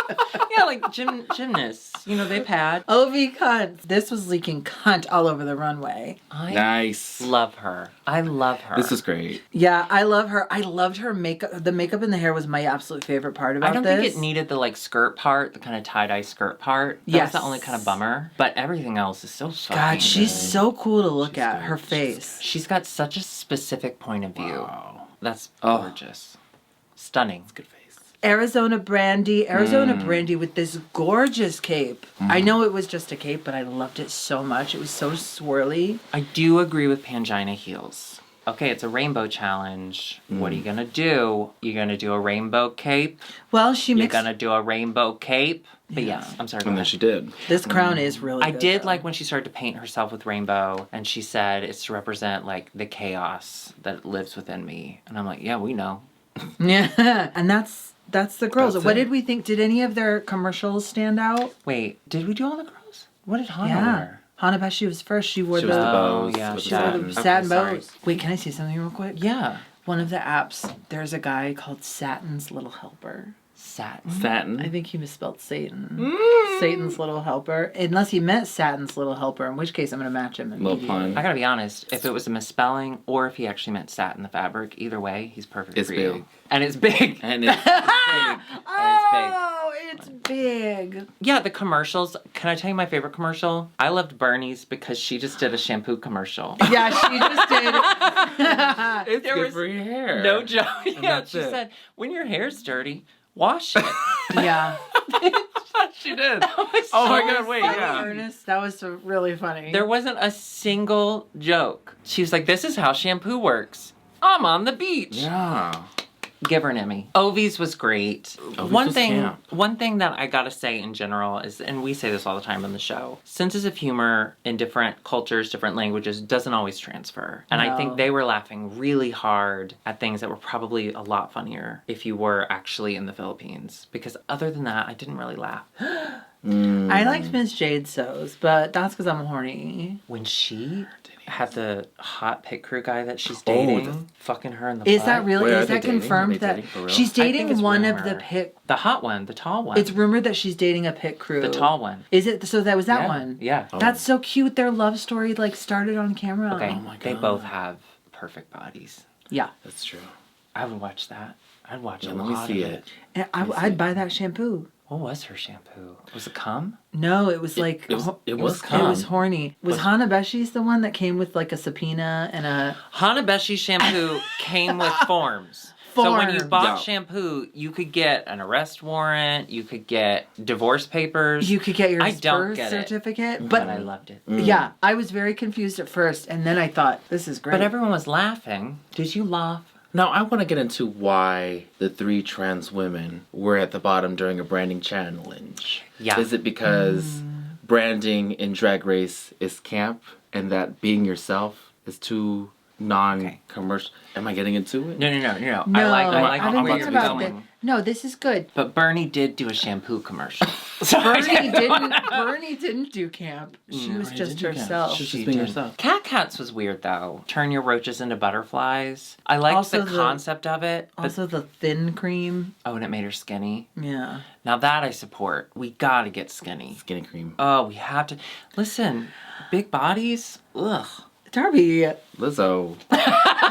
S1: Yeah, like gymnasts. You know, they pad.
S3: OV cunt. This was leaking cunt all over the runway.
S1: I
S2: Nice.
S1: love her. I love her.
S2: This is great.
S3: Yeah, I love her. I loved her makeup. The makeup and the hair was my absolute favorite part about
S1: I don't
S3: this.
S1: think it needed the like skirt part, the kind of tie-dye skirt part. That
S3: Yes.
S1: was the only kind of bummer. But everything else is so fucking
S3: God, she's
S1: good.
S3: so cool to look
S2: She's
S3: at.
S2: good.
S3: Her face.
S1: She's got such a specific point of view.
S2: Wow.
S1: That's
S2: Oh.
S1: gorgeous. Stunning.
S2: Good face.
S3: Arizona Brandy with this gorgeous cape. I know it was just a cape, but I loved it so much. It was so swirly.
S1: I do agree with Pangina heels. Okay, it's a rainbow challenge. What are you gonna do? You're gonna do a rainbow cape?
S3: Well, she
S1: You're
S3: mixed.
S1: gonna do a rainbow cape? But
S3: Yeah.
S1: yes, I'm sorry. go
S2: And then
S1: ahead.
S2: she did.
S3: This crown is really.
S1: I
S3: good,
S1: did
S3: though.
S1: like when she started to paint herself with rainbow, and she said it's to represent like the chaos that lives within me. And I'm like, yeah, we know.
S3: Yeah, and that's the girls.
S2: That's
S3: What
S2: it.
S3: did we think? Did any of their commercials stand out?
S1: Wait, did we do all the girls? What did Hana
S3: Yeah.
S1: wear?
S3: Hanabashi was first. She wore
S2: She was the
S3: the.
S2: bows.
S1: yeah,
S2: with
S3: She
S2: the
S3: wore
S2: satin.
S3: the
S1: Okay,
S3: satin
S1: sorry.
S3: bows. Wait, can I say something real quick?
S1: Yeah.
S3: One of the apps, there's a guy called Satin's Little Helper.
S1: Satin.
S2: Satin.
S3: I think he misspelled Satan. Satan's Little Helper. Unless he meant Satin's Little Helper, in which case I'm going to match him
S2: Little
S3: immediately.
S2: pun.
S1: I gotta be honest, if it was a misspelling or if he actually meant satin the fabric, either way, he's perfect
S2: It's
S1: for you.
S2: big.
S1: And it's big.
S2: And it's
S3: Oh, it's big.
S1: Yeah, the commercials. Can I tell you my favorite commercial? I loved Bernie's because she just did a shampoo commercial.
S3: Yeah, she just did.
S2: it's
S1: There
S2: good
S1: was
S2: for your hair.
S1: No joke. Yeah,
S2: that's
S1: she
S2: it.
S1: said, when your hair's dirty, wash it.
S3: Yeah.
S2: She did.
S1: was
S2: Oh my
S1: so
S2: god, wait,
S3: Funny,
S2: yeah.
S3: Ernest. That was really funny.
S1: There wasn't a single joke. She was like, this is how shampoo works. I'm on the beach.
S2: Yeah.
S1: Give her an Emmy. Ovi's was great.
S2: Ovi's
S1: One
S2: was
S1: thing
S2: camp.
S1: one thing that I gotta say in general is, and we say this all the time on the show, senses of humor in different cultures, different languages doesn't always transfer. And I think
S3: No.
S1: they were laughing really hard at things that were probably a lot funnier if you were actually in the Philippines. Because other than that, I didn't really laugh.
S3: I liked Miss Jade So's, but that's because I'm horny.
S1: When she had the hot pit crew guy that she's dating, fucking her in the
S3: Is
S1: butt.
S3: that really?
S2: Wait, are
S3: Is
S2: they
S3: that
S2: dating?
S3: confirmed
S2: Are they
S3: that
S2: dating for real?
S3: she's
S1: I think
S3: dating
S1: it's
S3: one of
S1: rumor.
S3: the pit?
S1: The hot one, the tall one.
S3: It's rumored that she's dating a pit crew.
S1: the tall one.
S3: Is it? So that was that
S1: Yeah,
S3: one.
S1: Yeah.
S3: That's so cute. Their love story like started on camera.
S1: Okay,
S2: Oh my
S1: they
S2: God.
S1: both have perfect bodies.
S3: Yeah.
S2: That's true.
S1: I would watch that. I'd watch
S2: Yeah,
S1: a
S2: let me
S1: lot
S2: see
S1: of
S2: it.
S3: And I'd buy that shampoo.
S1: What was her shampoo? Was it cum?
S3: No, it was like
S2: It was
S3: it
S2: cum.
S3: was horny. Was Hanabeshi's the one that came with like a subpoena and a
S1: Hanabeshi shampoo came with forms. So when you
S3: Forms.
S1: bought
S2: Yeah.
S1: shampoo, you could get an arrest warrant, you could get divorce papers.
S3: you could get your
S1: I don't
S3: birth
S1: get it.
S3: certificate.
S1: but
S3: But
S1: I loved it.
S3: yeah, I was very confused at first, and then I thought this is great.
S1: But everyone was laughing. Did you laugh?
S2: Now, I want to get into why the 3 trans women were at the bottom during a branding challenge.
S1: Yeah.
S2: Is it because branding in Drag Race is camp and that being yourself is too non-commercial? Am I getting into it?
S1: No.
S3: no,
S1: I like
S3: I've
S1: where
S3: been
S2: I'm
S1: you're
S3: thinking about
S1: going.
S3: that. No, this is good.
S1: But Bernie did do a shampoo commercial. So
S3: Bernie didn't do camp. She was
S2: Bernie
S3: just
S2: did do camp.
S3: herself.
S2: She was
S1: She
S2: just being
S1: did.
S2: herself.
S1: Cat Cats was weird though. Turn your roaches into butterflies. I liked
S3: Also
S1: the
S3: the-
S1: concept of it. But,
S3: Also the thin cream.
S1: oh, and it made her skinny.
S3: Yeah.
S1: Now that I support. We gotta get skinny.
S2: Skinny cream.
S1: Oh, we have to. Listen, big bodies. Ugh.
S3: Darby.
S2: Lizzo.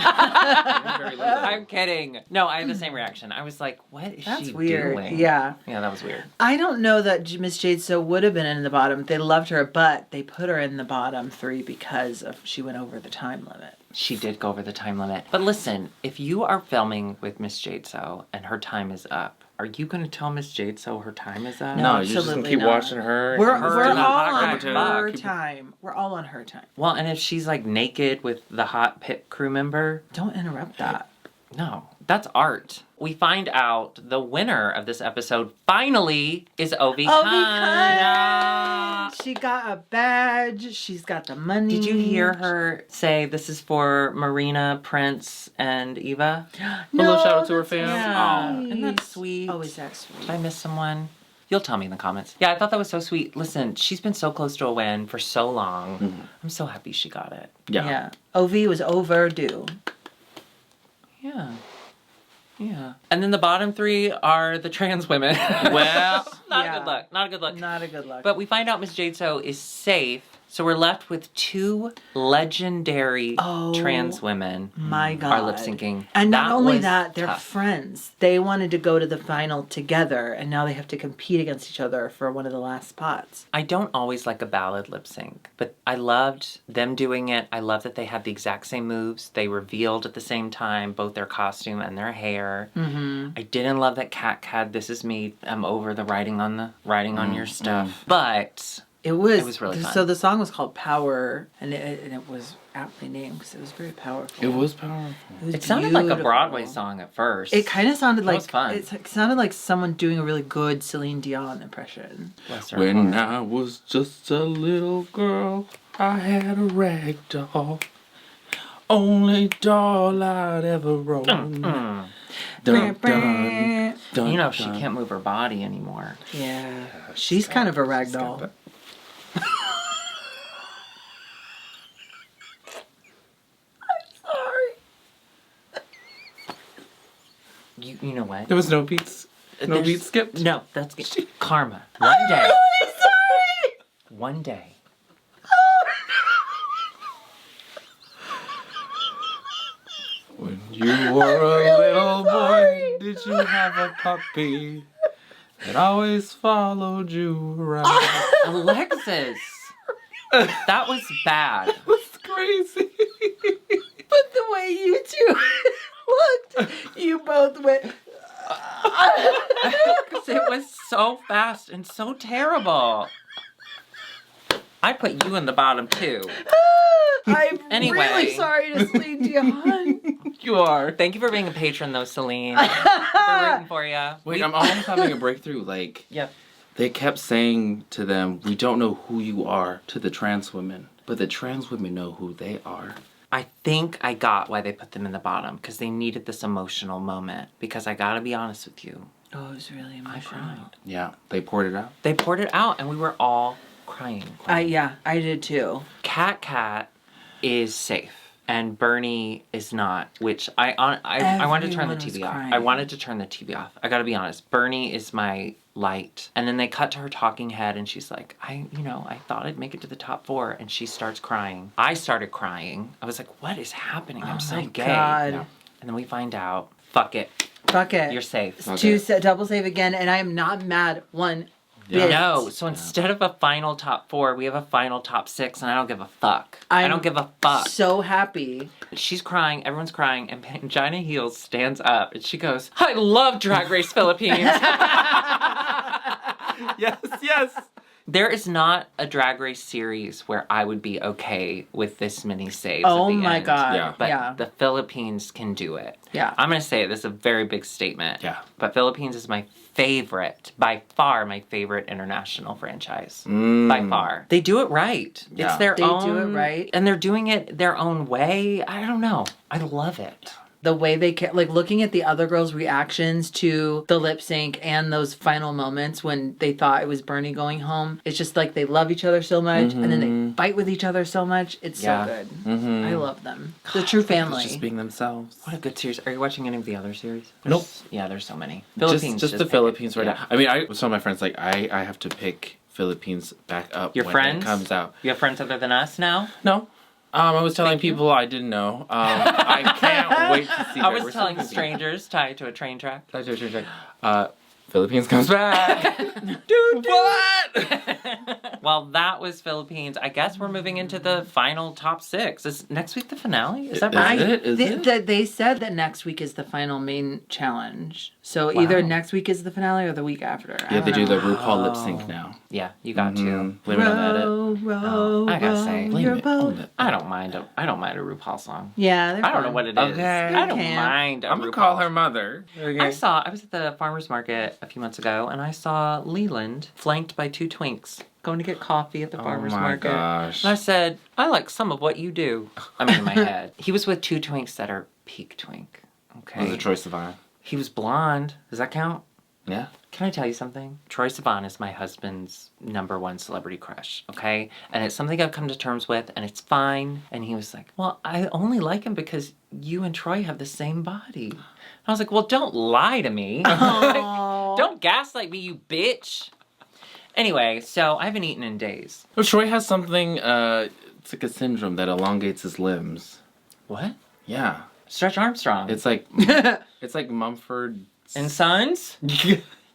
S1: I'm kidding. No, I had the same reaction. I was like, what is
S3: That's
S1: she
S3: weird.
S1: doing?
S3: Yeah.
S1: Yeah, that was weird.
S3: I don't know that Miss Jade So would have been in the bottom. They loved her, but they put her in the bottom 3 because of she went over the time limit.
S1: She did go over the time limit. But listen, if you are filming with Miss Jade So and her time is up, are you going to tell Miss Jade So her time is up?
S3: No.
S2: No, you're just going
S3: absolutely
S2: to keep
S3: not.
S2: watching her.
S3: We're
S2: and
S3: all
S1: her and the hot
S3: on
S1: guy
S3: her
S1: fuck.
S3: time. We're all on her time.
S1: Well, and if she's like naked with the hot pit crew member,
S3: Don't interrupt that.
S1: no, that's art. We find out the winner of this episode finally is Ovi
S3: Oh,
S1: Khan.
S3: because she got a badge. She's got the money.
S1: Did you hear her say this is for Marina, Prince, and Eva?
S2: A little shout out to her
S3: that's
S2: fam.
S3: nice.
S1: Aw, isn't that sweet?
S3: Oh, is that sweet?
S1: Did I miss someone? You'll tell me in the comments. Yeah, I thought that was so sweet. Listen, she's been so close to a win for so long. I'm so happy she got it.
S2: Yeah.
S3: OV was overdue.
S1: Yeah. Yeah. And then the bottom 3 are the trans women.
S2: Well,
S1: not
S3: Yeah.
S1: a good look. Not a good look.
S3: Not a good look.
S1: But we find out Miss Jade So is safe. So we're left with 2 legendary
S3: Oh,
S1: trans women
S3: my God.
S1: are lip syncing.
S3: And not
S1: That
S3: only
S1: was
S3: that, they're
S1: tough.
S3: friends. They wanted to go to the final together, and now they have to compete against each other for one of the last spots.
S1: I don't always like a ballad lip sync, but I loved them doing it. I love that they had the exact same moves. They revealed at the same time both their costume and their hair.
S3: Mm-hmm.
S1: I didn't love that Cat had "This Is Me." I'm over the writing on your stuff, but
S3: It was
S1: really fun.
S3: So the song was called Power, and it was aptly named because it was very powerful.
S2: it was powerful.
S3: was
S1: it sounded like a
S3: beautiful.
S1: Broadway song at first.
S3: It kind of sounded
S1: That
S3: like
S1: was fun.
S3: it sounded like someone doing a really good Celine Dion impression.
S1: Bless her
S2: When
S1: heart.
S2: I was just a little girl, I had a rag doll. Only doll I'd ever own. Dun, dun, dun,
S1: You know, she
S2: dun.
S1: can't move her body anymore.
S3: Yeah, she's kind of a rag doll.
S1: You know what?
S2: There was no beats. No
S1: There's-
S2: beats skipped.
S1: No, that's karma. One day.
S3: Sorry.
S1: One day.
S2: When you were a little boy, did you have a puppy that always followed you around?
S1: Alexis! That was bad.
S2: That's crazy.
S3: But the way you two looked, you both went.
S1: Because it was so fast and so terrible. I put you in the bottom too.
S3: I'm
S1: Anyway.
S3: really sorry to Celine Dion.
S2: You are.
S1: Thank you for being a patron, though, Celine. We're rooting for you.
S2: Wait, I'm almost having a breakthrough. Like,
S1: Yep.
S2: they kept saying to them, "We don't know who you are," to the trans women, but the trans women know who they are.
S1: I think I got why they put them in the bottom, because they needed this emotional moment. Because I gotta be honest with you,
S3: Oh, it was really
S1: I
S3: emotional.
S1: cried.
S2: Yeah, they poured it out.
S1: They poured it out, and we were all crying.
S3: Yeah, I did too.
S1: Cat is safe, and Bernie is not. Which I wanted to turn the
S3: Everyone was
S1: TV off.
S3: crying.
S1: I wanted to turn the TV off. I gotta be honest. Bernie is my light. And then they cut to her talking head, and she's like, I thought I'd make it to the top 4, and she starts crying. I started crying. I was like, what is happening? I'm so
S3: my
S1: gay.
S3: God.
S1: Yeah. And then we find out, fuck it,
S3: Fuck it.
S1: you're safe.
S2: Okay.
S3: Double save again, and I am not mad one
S2: Yeah.
S3: bit.
S1: No, so instead of a final top 4, we have a final top 6, and I don't give a fuck. I don't give a fuck.
S3: So happy.
S1: She's crying, everyone's crying, and Pangina Heels stands up, and she goes, I love Drag Race Philippines.
S2: Yes.
S1: There is not a Drag Race series where I would be okay with this many saves
S3: Oh
S1: at the
S3: my
S1: end.
S3: God.
S2: Yeah.
S1: But
S3: Yeah.
S1: the Philippines can do it.
S3: Yeah.
S1: I'm going to say it. This is a very big statement.
S2: Yeah.
S1: But Philippines is my favorite, by far my favorite international franchise.
S2: Mm.
S1: By far. They do it right.
S2: Yeah.
S1: It's their
S3: They
S1: own.
S3: do it right.
S1: And they're doing it their own way. I don't know. I love it.
S3: The way they like looking at the other girls' reactions to the lip sync and those final moments when they thought it was Bernie going home. It's just like they love each other so much, and then they fight with each other so much. It's
S1: Yeah.
S3: so good.
S2: Mm-hmm.
S3: I love them. The true family.
S2: Just being themselves.
S1: What a good series. Are you watching any of the other series?
S2: Nope.
S1: Yeah, there's so many.
S2: Just the Philippines right
S1: yeah.
S2: now. I mean, I was telling my friends, like, I have to pick Philippines back up
S1: Your
S2: when
S1: friends?
S2: it comes out.
S1: You have friends other than us now?
S2: No. I was telling people I didn't know. I can't wait to see
S1: I
S2: that.
S1: was telling strangers tied to a train track.
S2: Philippines comes back. Dude, what?
S1: Well, that was Philippines. I guess we're moving into the final top 6. Is next week the finale? Is that right?
S2: Is it?
S3: They said that next week is the final main challenge. So either
S1: Wow.
S3: next week is the finale or the week after.
S2: Yeah, they do the
S3: the
S2: RuPaul lip sync now.
S1: Yeah, you got to.
S2: Mhm. Blame it on that.
S3: row,
S1: I gotta say,
S3: row your boat.
S1: I don't mind a RuPaul song.
S3: Yeah, they're
S1: I don't know
S3: fun.
S1: what it is.
S2: Okay.
S1: I don't
S3: Camp.
S1: mind a
S2: I'm gonna
S1: RuPaul.
S2: call her mother. Okay.
S1: I was at the farmer's market a few months ago, and I saw Leland flanked by 2 twinks going to get coffee at the farmer's
S2: oh my
S1: market.
S2: gosh.
S1: And I said, I like some of what you do. I mean, in my head. He was with 2 twinks that are peak twink. Okay.
S2: Was it Troy Sivan?
S1: He was blonde. Does that count?
S2: Yeah.
S1: Can I tell you something? Troy Sivan is my husband's #1 celebrity crush, okay? And it's something I've come to terms with, and it's fine. And he was like, well, I only like him because you and Troy have the same body. And I was like, well, don't lie to me.
S3: Aw.
S1: Don't gaslight me, you bitch. Anyway, so I haven't eaten in days.
S2: Well, Troy has something, it's like a syndrome that elongates his limbs.
S1: What?
S2: Yeah.
S1: Stretch Armstrong.
S2: It's like, Mumford.
S1: And Sons?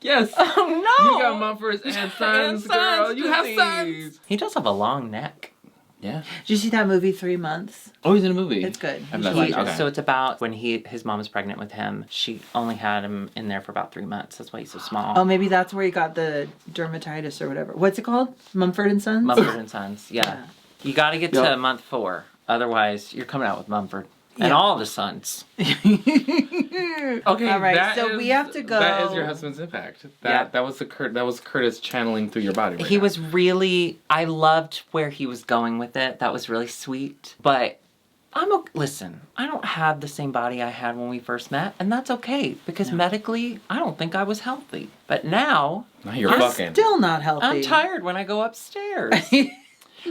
S2: Yes.
S1: Oh, no!
S2: You got Mumford and Sons, girl. You have sons.
S1: He does have a long neck.
S2: Yeah.
S3: Did you see that movie 3 Months?
S2: Oh, he's in a movie.
S3: It's good.
S2: I've
S3: You
S2: not
S3: should
S2: seen
S3: watch
S2: it.
S3: it.
S2: Okay.
S1: So it's about when his mom was pregnant with him. She only had him in there for about 3 months. That's why he's so small.
S3: Oh, maybe that's where he got the dermatitis or whatever. What's it called? Mumford and Sons?
S1: Mumford and Sons. Yeah.
S3: Yeah.
S1: You got to get
S2: Yep.
S1: to month 4. Otherwise, you're coming out with Mumford. And
S3: Yeah.
S1: all the sons.
S2: Okay,
S3: All right,
S2: that
S3: so
S2: is-
S3: we have to go.
S2: That is your husband's impact.
S1: Yeah.
S2: That was Curtis channeling through your body. Right
S1: He
S2: now.
S1: was really, I loved where he was going with it. That was really sweet. But listen, I don't have the same body I had when we first met. And that's okay. Because medically, I don't think I was healthy. But now,
S2: Now you're
S3: You're
S2: fucking.
S3: still not healthy.
S1: I'm tired when I go upstairs.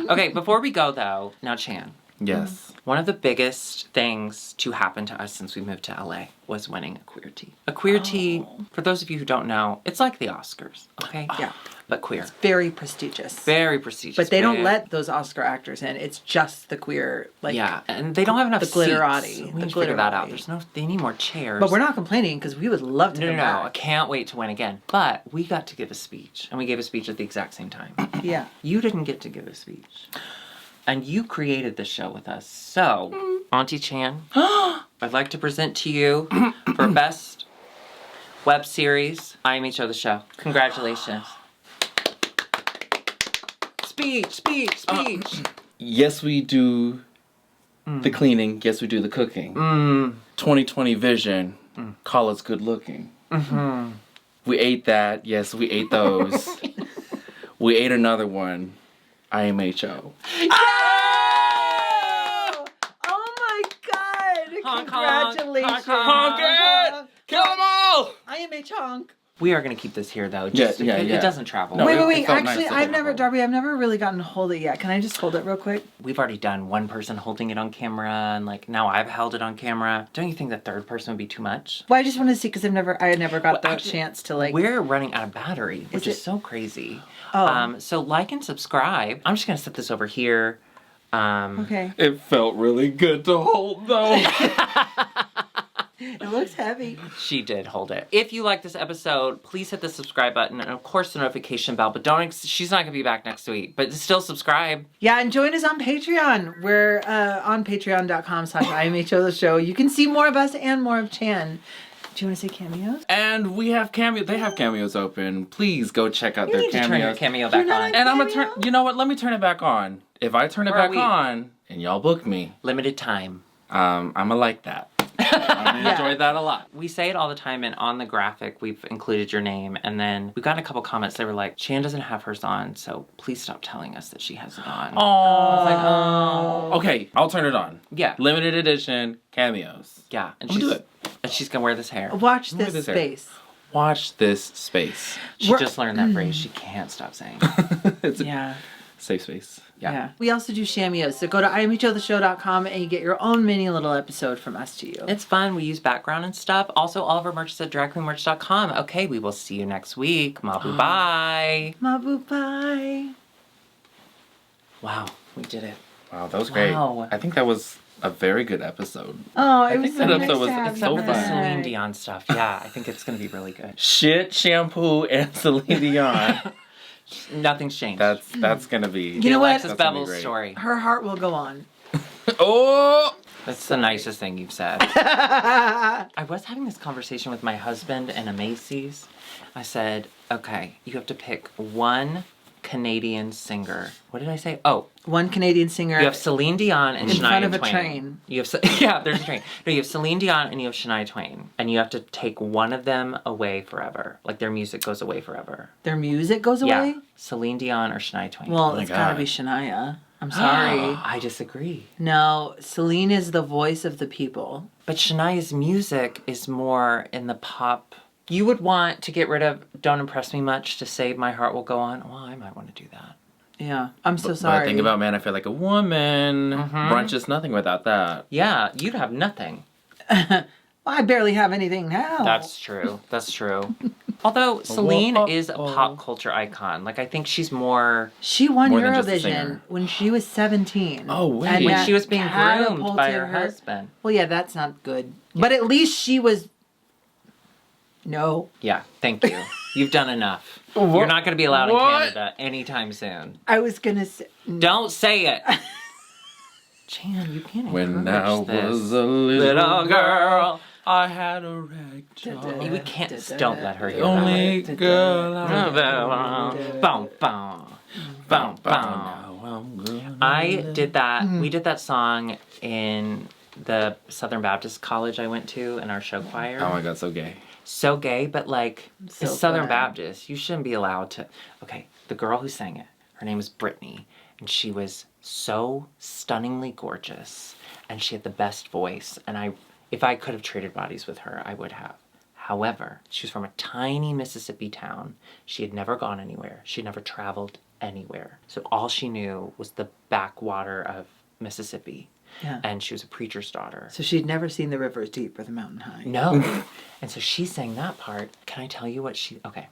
S1: Okay, before we go though, now Chan.
S2: Yes.
S1: One of the biggest things to happen to us since we moved to LA was winning a Queerty. A Queerty, for those of you who don't know, it's like the Oscars, okay?
S3: Yeah.
S1: But queer.
S3: Very prestigious.
S1: Very prestigious.
S3: But they don't
S1: Very-
S3: let those Oscar actors in. It's just the queer, like.
S1: yeah, and they don't have enough
S3: the glitterati.
S1: seats.
S3: The
S1: We need to figure that out.
S3: glitterati.
S1: They need more chairs.
S3: But we're not complaining because we would love to
S1: No,
S3: come
S1: I
S3: back.
S1: can't wait to win again. But we got to give a speech, and we gave a speech at the exact same time.
S3: Yeah.
S1: You didn't get to give a speech. And you created this show with us. So, Aunty Chan, I'd like to present to you for Best Web Series, IMHO the Show. Congratulations. Speech.
S2: Yes, we do The cleaning, guess we do the cooking. 2020 vision, call us good looking. We ate that, yes, we ate those. We ate another one, IMHO.
S3: Oh my God!
S1: Honk, honk,
S3: Congratulations!
S1: honk,
S2: honk it! Kill them all!
S3: I am a chunk.
S1: We are going to keep this here, though. Just
S2: Yeah.
S1: It doesn't travel.
S2: No,
S3: Wait.
S2: it felt
S3: Actually,
S2: nice to
S3: I've never,
S2: hold.
S3: Darby, I've never really gotten to hold it yet. Can I just hold it real quick?
S1: We've already done one person holding it on camera, and like now I've held it on camera. Don't you think the third person would be too much?
S3: Well, I just want to see because I had never got the
S1: actually,
S3: chance to like.
S1: We're running out of battery, which is
S3: it-
S1: so crazy.
S3: Oh.
S1: So like and subscribe. I'm just going to set this over here.
S3: Okay.
S2: It felt really good to hold, though.
S3: It looks heavy.
S1: She did hold it. If you like this episode, please hit the subscribe button and of course the notification bell. But she's not going to be back next week. But still subscribe.
S3: Yeah, and join us on Patreon. We're on patreon.com/IMHOtheSHOw. You can see more of us and more of Chan. Do you want to say cameos?
S2: And we have Cameo. They have Cameos open. Please go check out
S1: You
S2: their
S1: need to turn your
S2: Cameos.
S1: cameo back
S3: not
S1: on.
S3: a-
S2: And I'm gonna
S3: Cameo?
S2: turn. You know what? Let me turn it back on. If I turn it
S1: Where are
S2: back
S1: we?
S2: on and y'all book me,
S1: Limited time.
S2: I'm gonna like that. I'm gonna
S3: Yeah.
S2: enjoy that a lot.
S1: We say it all the time, and on the graphic, we've included your name. And then we got a couple comments. They were like, Chan doesn't have hers on, so please stop telling us that she has it on.
S2: Oh. Okay, I'll turn it on.
S1: Yeah.
S2: Limited edition Cameos.
S1: Yeah. And
S2: I'm gonna do it.
S1: And she's going to wear this hair.
S3: Watch
S2: Look at
S3: this
S2: this hair.
S3: space.
S2: Watch this space.
S1: She
S3: We're-
S1: just learned that phrase. She can't stop saying it.
S2: It's a
S3: Yeah.
S2: safe space.
S1: Yeah.
S3: We also do cameos. So go to IMHOtheSHOW.com and you get your own mini little episode from us to you.
S1: It's fun. We use background and stuff. Also, all of our merch is at dragqueenmerch.com. Okay, we will see you next week. Mabu bye.
S3: Mabu bye.
S1: Wow, we did it.
S2: Wow, that was great.
S1: Wow.
S2: I think that was a very good episode.
S3: Oh, it
S2: I
S3: was
S2: think
S3: so
S2: that
S3: nice
S2: episode
S3: to
S2: was-
S3: have
S2: it's
S3: you
S2: so
S1: Except for the
S2: fun.
S1: Celine
S3: back.
S1: Dion stuff. Yeah, I think it's going to be really good.
S2: Shit, shampoo, and Celine Dion.
S1: Nothing's changed.
S2: That's gonna be.
S3: You know what?
S1: Alexis
S2: That's gonna be
S1: Bevel's
S2: great.
S1: story.
S3: Her heart will go on.
S2: Oh.
S1: That's the nicest thing you've said. I was having this conversation with my husband in a Macy's. I said, okay, you have to pick one Canadian singer. What did I say? Oh,
S3: One Canadian singer.
S1: you have Celine Dion and
S3: In
S1: Shania
S3: front of a
S1: Twain.
S3: train.
S1: You have yeah, there's a train. No, you have Celine Dion and you have Shania Twain, and you have to take one of them away forever. Like their music goes away forever.
S3: Their music goes away?
S1: Yeah, Celine Dion or Shania Twain.
S3: Well,
S2: my
S3: it's gotta
S2: God.
S3: be Shania. I'm sorry.
S1: I disagree.
S3: No, Celine is the voice of the people.
S1: But Shania's music is more in the pop. You would want to get rid of Don't Impress Me Much to save My Heart Will Go On. Well, I might want to do that.
S3: Yeah, I'm so
S2: But
S3: sorry.
S2: I think about Man, I Feel Like a Woman. Brunch is nothing without that.
S1: Yeah, you'd have nothing.
S3: I barely have anything now.
S1: That's true. That's true. Although Celine is a pop culture icon. Like, I think she's more...
S3: She won
S2: More than just a
S3: Eurovision
S2: singer.
S3: when she was 17.
S2: Oh, wait.
S3: And
S1: When
S3: that
S1: she was being groomed by
S3: catapulted
S1: her husband.
S3: Well, yeah, that's not good. But at least she was... No.
S1: Yeah, thank you. You've done enough. You're not going to be allowed in
S2: What?
S1: Canada anytime soon.
S3: I was gonna say...
S1: Don't say it. Chan, you can't
S2: When
S1: encourage
S2: I
S1: this.
S2: was a little girl, I had a rag doll.
S1: We can't... Don't let her hear
S2: The only
S1: that.
S2: girl I
S1: Boom, boom. Boom, boom. I did that. We did that song in the Southern Baptist college I went to in our show choir.
S2: Oh my god, so gay.
S1: So gay, but like,
S3: So
S1: it's Southern
S3: glad.
S1: Baptist. You shouldn't be allowed to. Okay, the girl who sang it, her name was Brittany, and she was so stunningly gorgeous, and she had the best voice. And if I could have traded bodies with her, I would have. However, she was from a tiny Mississippi town. She had never gone anywhere. She'd never traveled anywhere. So all she knew was the backwater of Mississippi.
S3: Yeah.
S1: And she was a preacher's daughter.
S3: So she'd never seen the river is deep or the mountain high.
S1: No. And so she sang that part. Can I tell you what okay.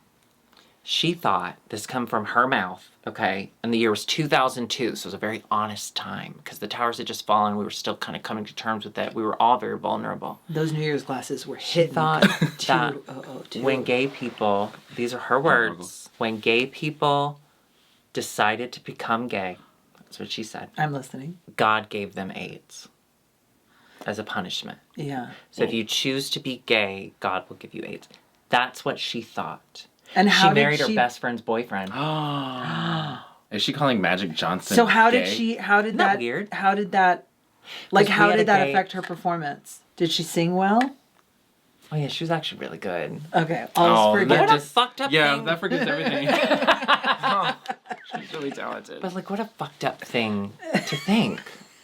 S1: She thought, this come from her mouth, okay, and the year was 2002, so it was a very honest time, because the towers had just fallen, we were still kind of coming to terms with it. We were all very vulnerable.
S3: Those New Year's glasses were
S1: She
S3: hidden.
S1: thought that
S3: 2002.
S1: when gay people, these are her words, when gay people decided to become gay, that's what she said,
S3: I'm listening.
S1: God gave them AIDS as a punishment.
S3: Yeah.
S1: So if you choose to be gay, God will give you AIDS. That's what she thought.
S3: And how
S1: She married
S3: did
S1: her best friend's boyfriend.
S2: Is she calling Magic Johnson?
S3: So how did
S2: gay?
S3: she? How did
S1: Isn't that
S3: that?
S1: weird?
S3: How did that? Like,
S1: 'Cause we
S3: how
S1: had a
S3: did that
S1: gay-
S3: affect her performance? Did she sing well?
S1: Oh yeah, she was actually really good.
S3: Okay, I'll just forget.
S1: What a
S2: just
S1: fucked up
S2: Yeah,
S1: thing.
S2: that forgets everything. She's really talented.
S1: But like, what a fucked up thing to think.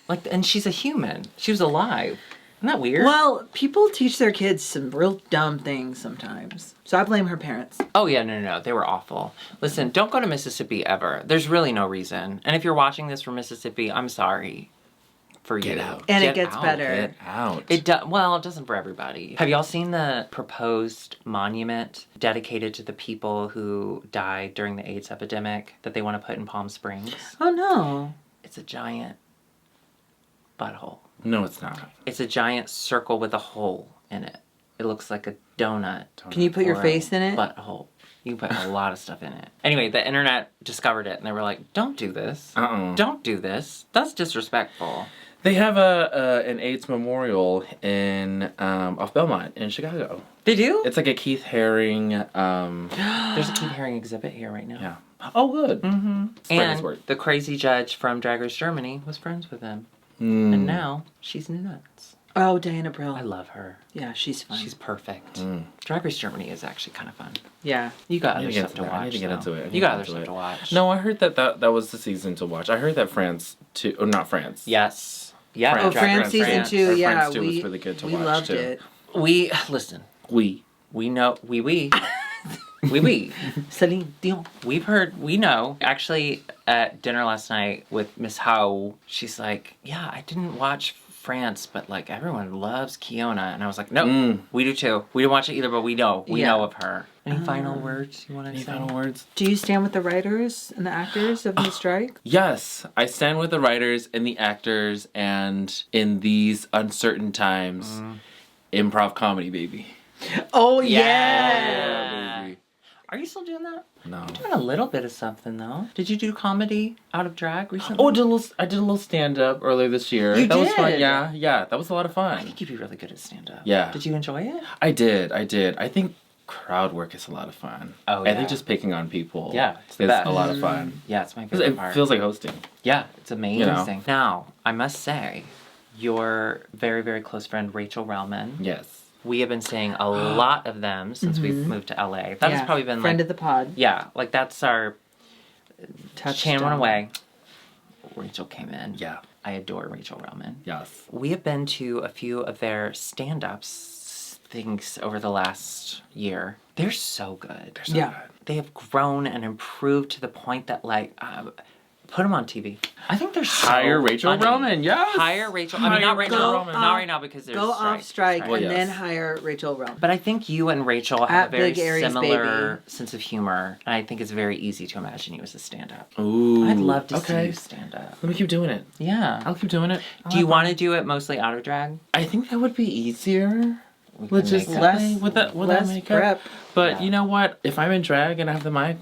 S1: Like, and she's a human. She was alive. Isn't that weird?
S3: Well, people teach their kids some real dumb things sometimes. So I blame her parents.
S1: Oh yeah, no. They were awful. Listen, don't go to Mississippi ever. There's really no reason. And if you're watching this from Mississippi, I'm sorry for
S2: Get
S1: you.
S2: out.
S3: And
S1: Get
S3: it gets
S1: out.
S3: better.
S2: Get out.
S1: Well, it doesn't for everybody. Have y'all seen the proposed monument dedicated to the people who died during the AIDS epidemic that they want to put in Palm Springs?
S3: Oh, no.
S1: It's a giant butthole.
S2: No, it's not.
S1: It's a giant circle with a hole in it. It looks like a donut.
S3: Can you put your
S1: or a
S3: face in it?
S1: Butthole. You can put a lot of stuff in it. Anyway, the internet discovered it and they were like, don't do this. Don't do this. That's disrespectful.
S2: They have an AIDS memorial in off Belmont in Chicago.
S1: They do?
S2: It's like a Keith Haring.
S1: There's a Keith Haring exhibit here right now.
S2: Yeah. Oh, good.
S1: Mm-hmm.
S2: Spread his
S1: And
S2: word.
S1: the crazy judge from Drag Race Germany was friends with him.
S2: Mm.
S1: And now she's nuts.
S3: Oh, Diana Brill.
S1: I love her.
S3: Yeah, she's fun.
S1: She's perfect.
S2: Mm.
S1: Drag Race Germany is actually kind of fun.
S3: Yeah.
S1: You got
S2: I need
S1: other
S2: to get
S1: stuff to
S2: into that. I
S1: watch.
S2: need to get
S1: though.
S2: into it. I need
S1: You
S2: to
S1: got
S2: get
S1: other
S2: into
S1: stuff
S2: it.
S1: to watch.
S2: No, I heard that was the season to watch. I heard that France too. Oh, not France.
S1: Yes. Yeah.
S3: Oh,
S2: Drag
S3: France
S2: Race
S3: season
S2: France.
S3: 2,
S2: Or
S3: yeah.
S2: France 2 was really good to
S3: we
S2: watch,
S3: loved
S2: too.
S3: it.
S1: We listen. We know. We.
S3: Celine Dion.
S1: We know. Actually, at dinner last night with Miss Howe, she's like, yeah, I didn't watch France, but like everyone loves Kiona. And I was like, no, we do too. We didn't watch it either, but we know. We
S3: Yeah.
S1: know of her. Any final words you want to
S2: Any
S1: say?
S2: final words?
S3: Do you stand with the writers and the actors of the strike?
S2: Yes, I stand with the writers and the actors, and in these uncertain times, improv comedy, baby.
S3: Oh,
S1: Yeah.
S2: Baby.
S1: Are you still doing that?
S2: No.
S1: Doing a little bit of something though. Did you do comedy out of drag recently?
S2: Oh, I did a little stand up earlier this year.
S1: You
S2: that was fun.
S1: did?
S2: Yeah, that was a lot of
S1: I
S2: fun.
S1: think you'd be really good at stand up.
S2: Yeah.
S1: Did you enjoy it?
S2: I did. I think crowd work is a lot of fun.
S1: Oh,
S2: I
S1: yeah.
S2: think just picking on people
S1: Yeah, it's the
S2: is
S1: best.
S2: a lot of fun.
S1: Yeah, it's my
S2: 'Cause
S1: favorite
S2: it
S1: part.
S2: feels like hosting.
S1: Yeah, it's amazing.
S2: You know?
S1: Now, I must say, your very, very close friend Rachel Relman.
S2: Yes.
S1: We have been seeing a lot of them since we've moved to LA. That has probably been
S3: friend
S1: like,
S3: of the pod.
S1: yeah, like that's our Chan went
S3: Touchdown.
S1: away. Rachel came in.
S2: Yeah.
S1: I adore Rachel Relman.
S2: Yes.
S1: We have been to a few of their stand-ups things over the last year. They're so good.
S2: They're so
S3: Yeah.
S2: good.
S1: They have grown and improved to the point that like put them on TV. I think they're so
S2: Hire Rachel
S1: funny.
S2: Relman, yes.
S1: Hire Rachel. I mean, not
S2: Hire
S1: Rachel
S3: Go
S1: Relman. Not right now because there's
S3: Go off strike
S2: Well,
S3: and
S2: yes.
S3: then hire Rachel Relman.
S1: But I think you and Rachel have
S3: At
S1: a very
S3: Big Aries,
S1: similar
S3: baby.
S1: sense of humor. And I think it's very easy to imagine you as a stand-up.
S2: Ooh.
S1: I'd love to see
S2: okay.
S1: you stand up.
S2: Let me keep doing it.
S1: Yeah.
S2: I'll keep doing it.
S1: Do you want to do it mostly out of drag?
S2: I think that would be easier.
S1: We
S2: With
S1: can
S2: just
S1: make
S3: less-
S1: up.
S2: with that
S3: less
S2: makeup.
S3: prep.
S2: But
S1: Yeah.
S2: you know what? If I'm in drag and I have the mic,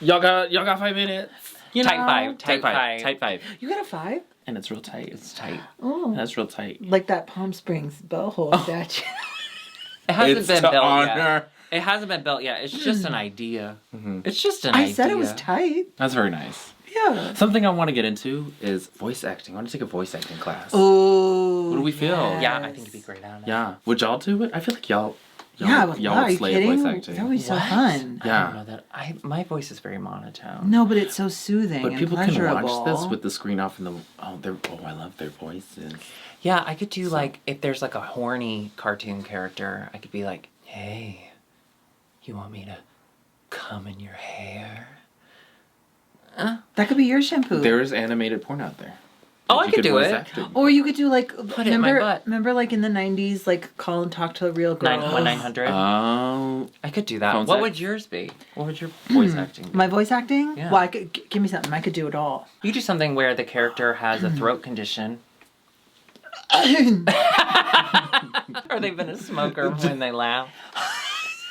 S2: y'all got 5 minutes. You
S1: Type
S2: know?
S1: five, type five.
S2: Type 5.
S3: You got a 5?
S2: And it's real tight.
S1: It's tight.
S3: Oh.
S2: That's real tight.
S3: Like that Palm Springs boho statue.
S1: It hasn't
S2: It's
S1: been
S2: to
S1: built
S2: honor.
S1: yet. It hasn't been built yet. It's just an idea. It's just an idea.
S3: I said it was tight.
S2: That's very nice.
S3: Yeah.
S2: Something I want to get into is voice acting. I want to take a voice acting class.
S3: Ooh.
S2: What do we feel?
S1: Yeah, I think you'd be great at it.
S2: Yeah. Would y'all do it? I feel like y'all
S3: Yeah, but
S2: y'all
S3: are
S2: would
S3: you
S2: slay
S3: kidding?
S2: voice
S3: That
S2: acting.
S3: would be so
S1: What?
S3: fun.
S1: I
S2: Yeah.
S1: don't know that. My voice is very monotone.
S3: No, but it's so soothing
S2: But
S3: and
S2: people can
S3: pleasurable.
S2: watch this with the screen off and I love their voices.
S1: Yeah, I could do like if there's like a horny cartoon character, I could be like, "Hey, you want me to come in your hair?"
S3: That could be your shampoo.
S2: There is animated porn out there.
S1: Oh,
S2: that
S1: I
S2: you
S1: could do
S2: voice
S1: it.
S2: act in.
S3: Or you could do like
S1: Put it in my butt.
S3: Remember like in the 90s, like call and talk to a real girl.
S1: 900.
S2: Oh.
S1: I could do that.
S2: Phone
S1: What
S2: sex?
S1: would yours be? What would your voice acting be?
S3: My voice acting?
S1: Yeah.
S3: Well, I could give me something. I could do it all.
S1: You do something where the character has a throat condition. Or they've been a smoker when they laugh.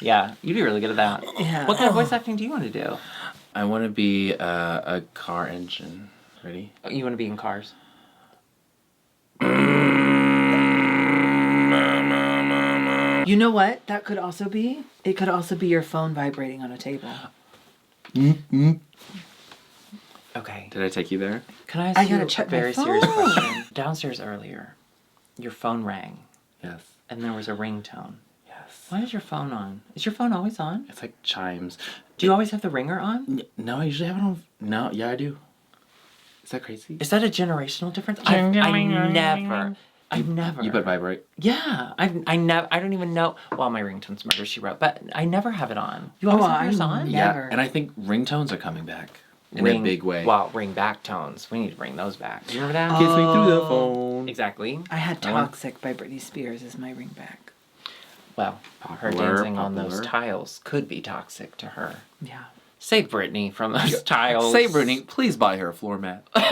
S1: Yeah, you'd be really good at that.
S3: Yeah.
S1: What kind of voice acting do you want to do?
S2: I want to be a car engine. Ready?
S1: Oh, you want to be in cars?
S3: You know what? That could also be. It could also be your phone vibrating on a table.
S1: Okay.
S2: Did I take you there?
S1: Can I ask
S3: I
S1: you
S3: gotta
S1: a
S3: check my
S1: very serious
S3: phone.
S1: question? Downstairs earlier, your phone rang
S2: Yes.
S1: and there was a ringtone.
S2: Yes.
S1: Why is your phone on? Is your phone always on?
S2: It's like chimes.
S1: Do you always have the ringer on?
S2: No, I usually have it on. No, yeah, I do. Is that crazy?
S1: Is that a generational difference? I've never.
S2: You put vibrate?
S1: Yeah, I never. I don't even know. Well, my ringtone's Murder She Wrote, but I never have it on. You always have yours on?
S3: Never.
S2: Yeah, and I think ringtones are coming back in a big way.
S1: Well, ring back tones. We need to bring those back. Do you remember that?
S2: Kiss me through the phone.
S1: Exactly.
S3: I had
S2: That one?
S3: Toxic by Britney Spears as my ringback.
S1: Well, her
S2: Popular,
S1: dancing on those
S2: popular.
S1: tiles could be toxic to her.
S3: Yeah.
S1: Save Britney from those tiles.
S2: Say, Brittany, please buy her a floor mat. Get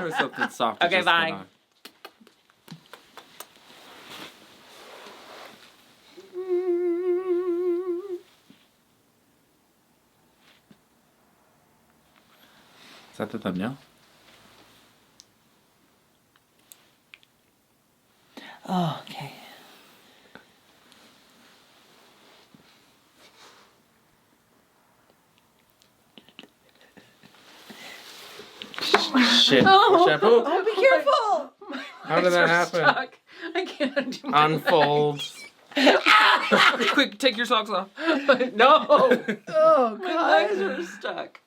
S2: her something soft. to
S1: Okay,
S2: just put
S1: bye.
S2: on. Is that the thumbnail?
S3: Oh, okay.
S2: Shit. Shampoo?
S3: Oh, be careful!
S2: How did that happen?
S1: Stuck. I can't undo my
S2: Unfold. Quick, take your socks off.
S1: leg. No!
S3: Oh,
S1: My legs are stuck.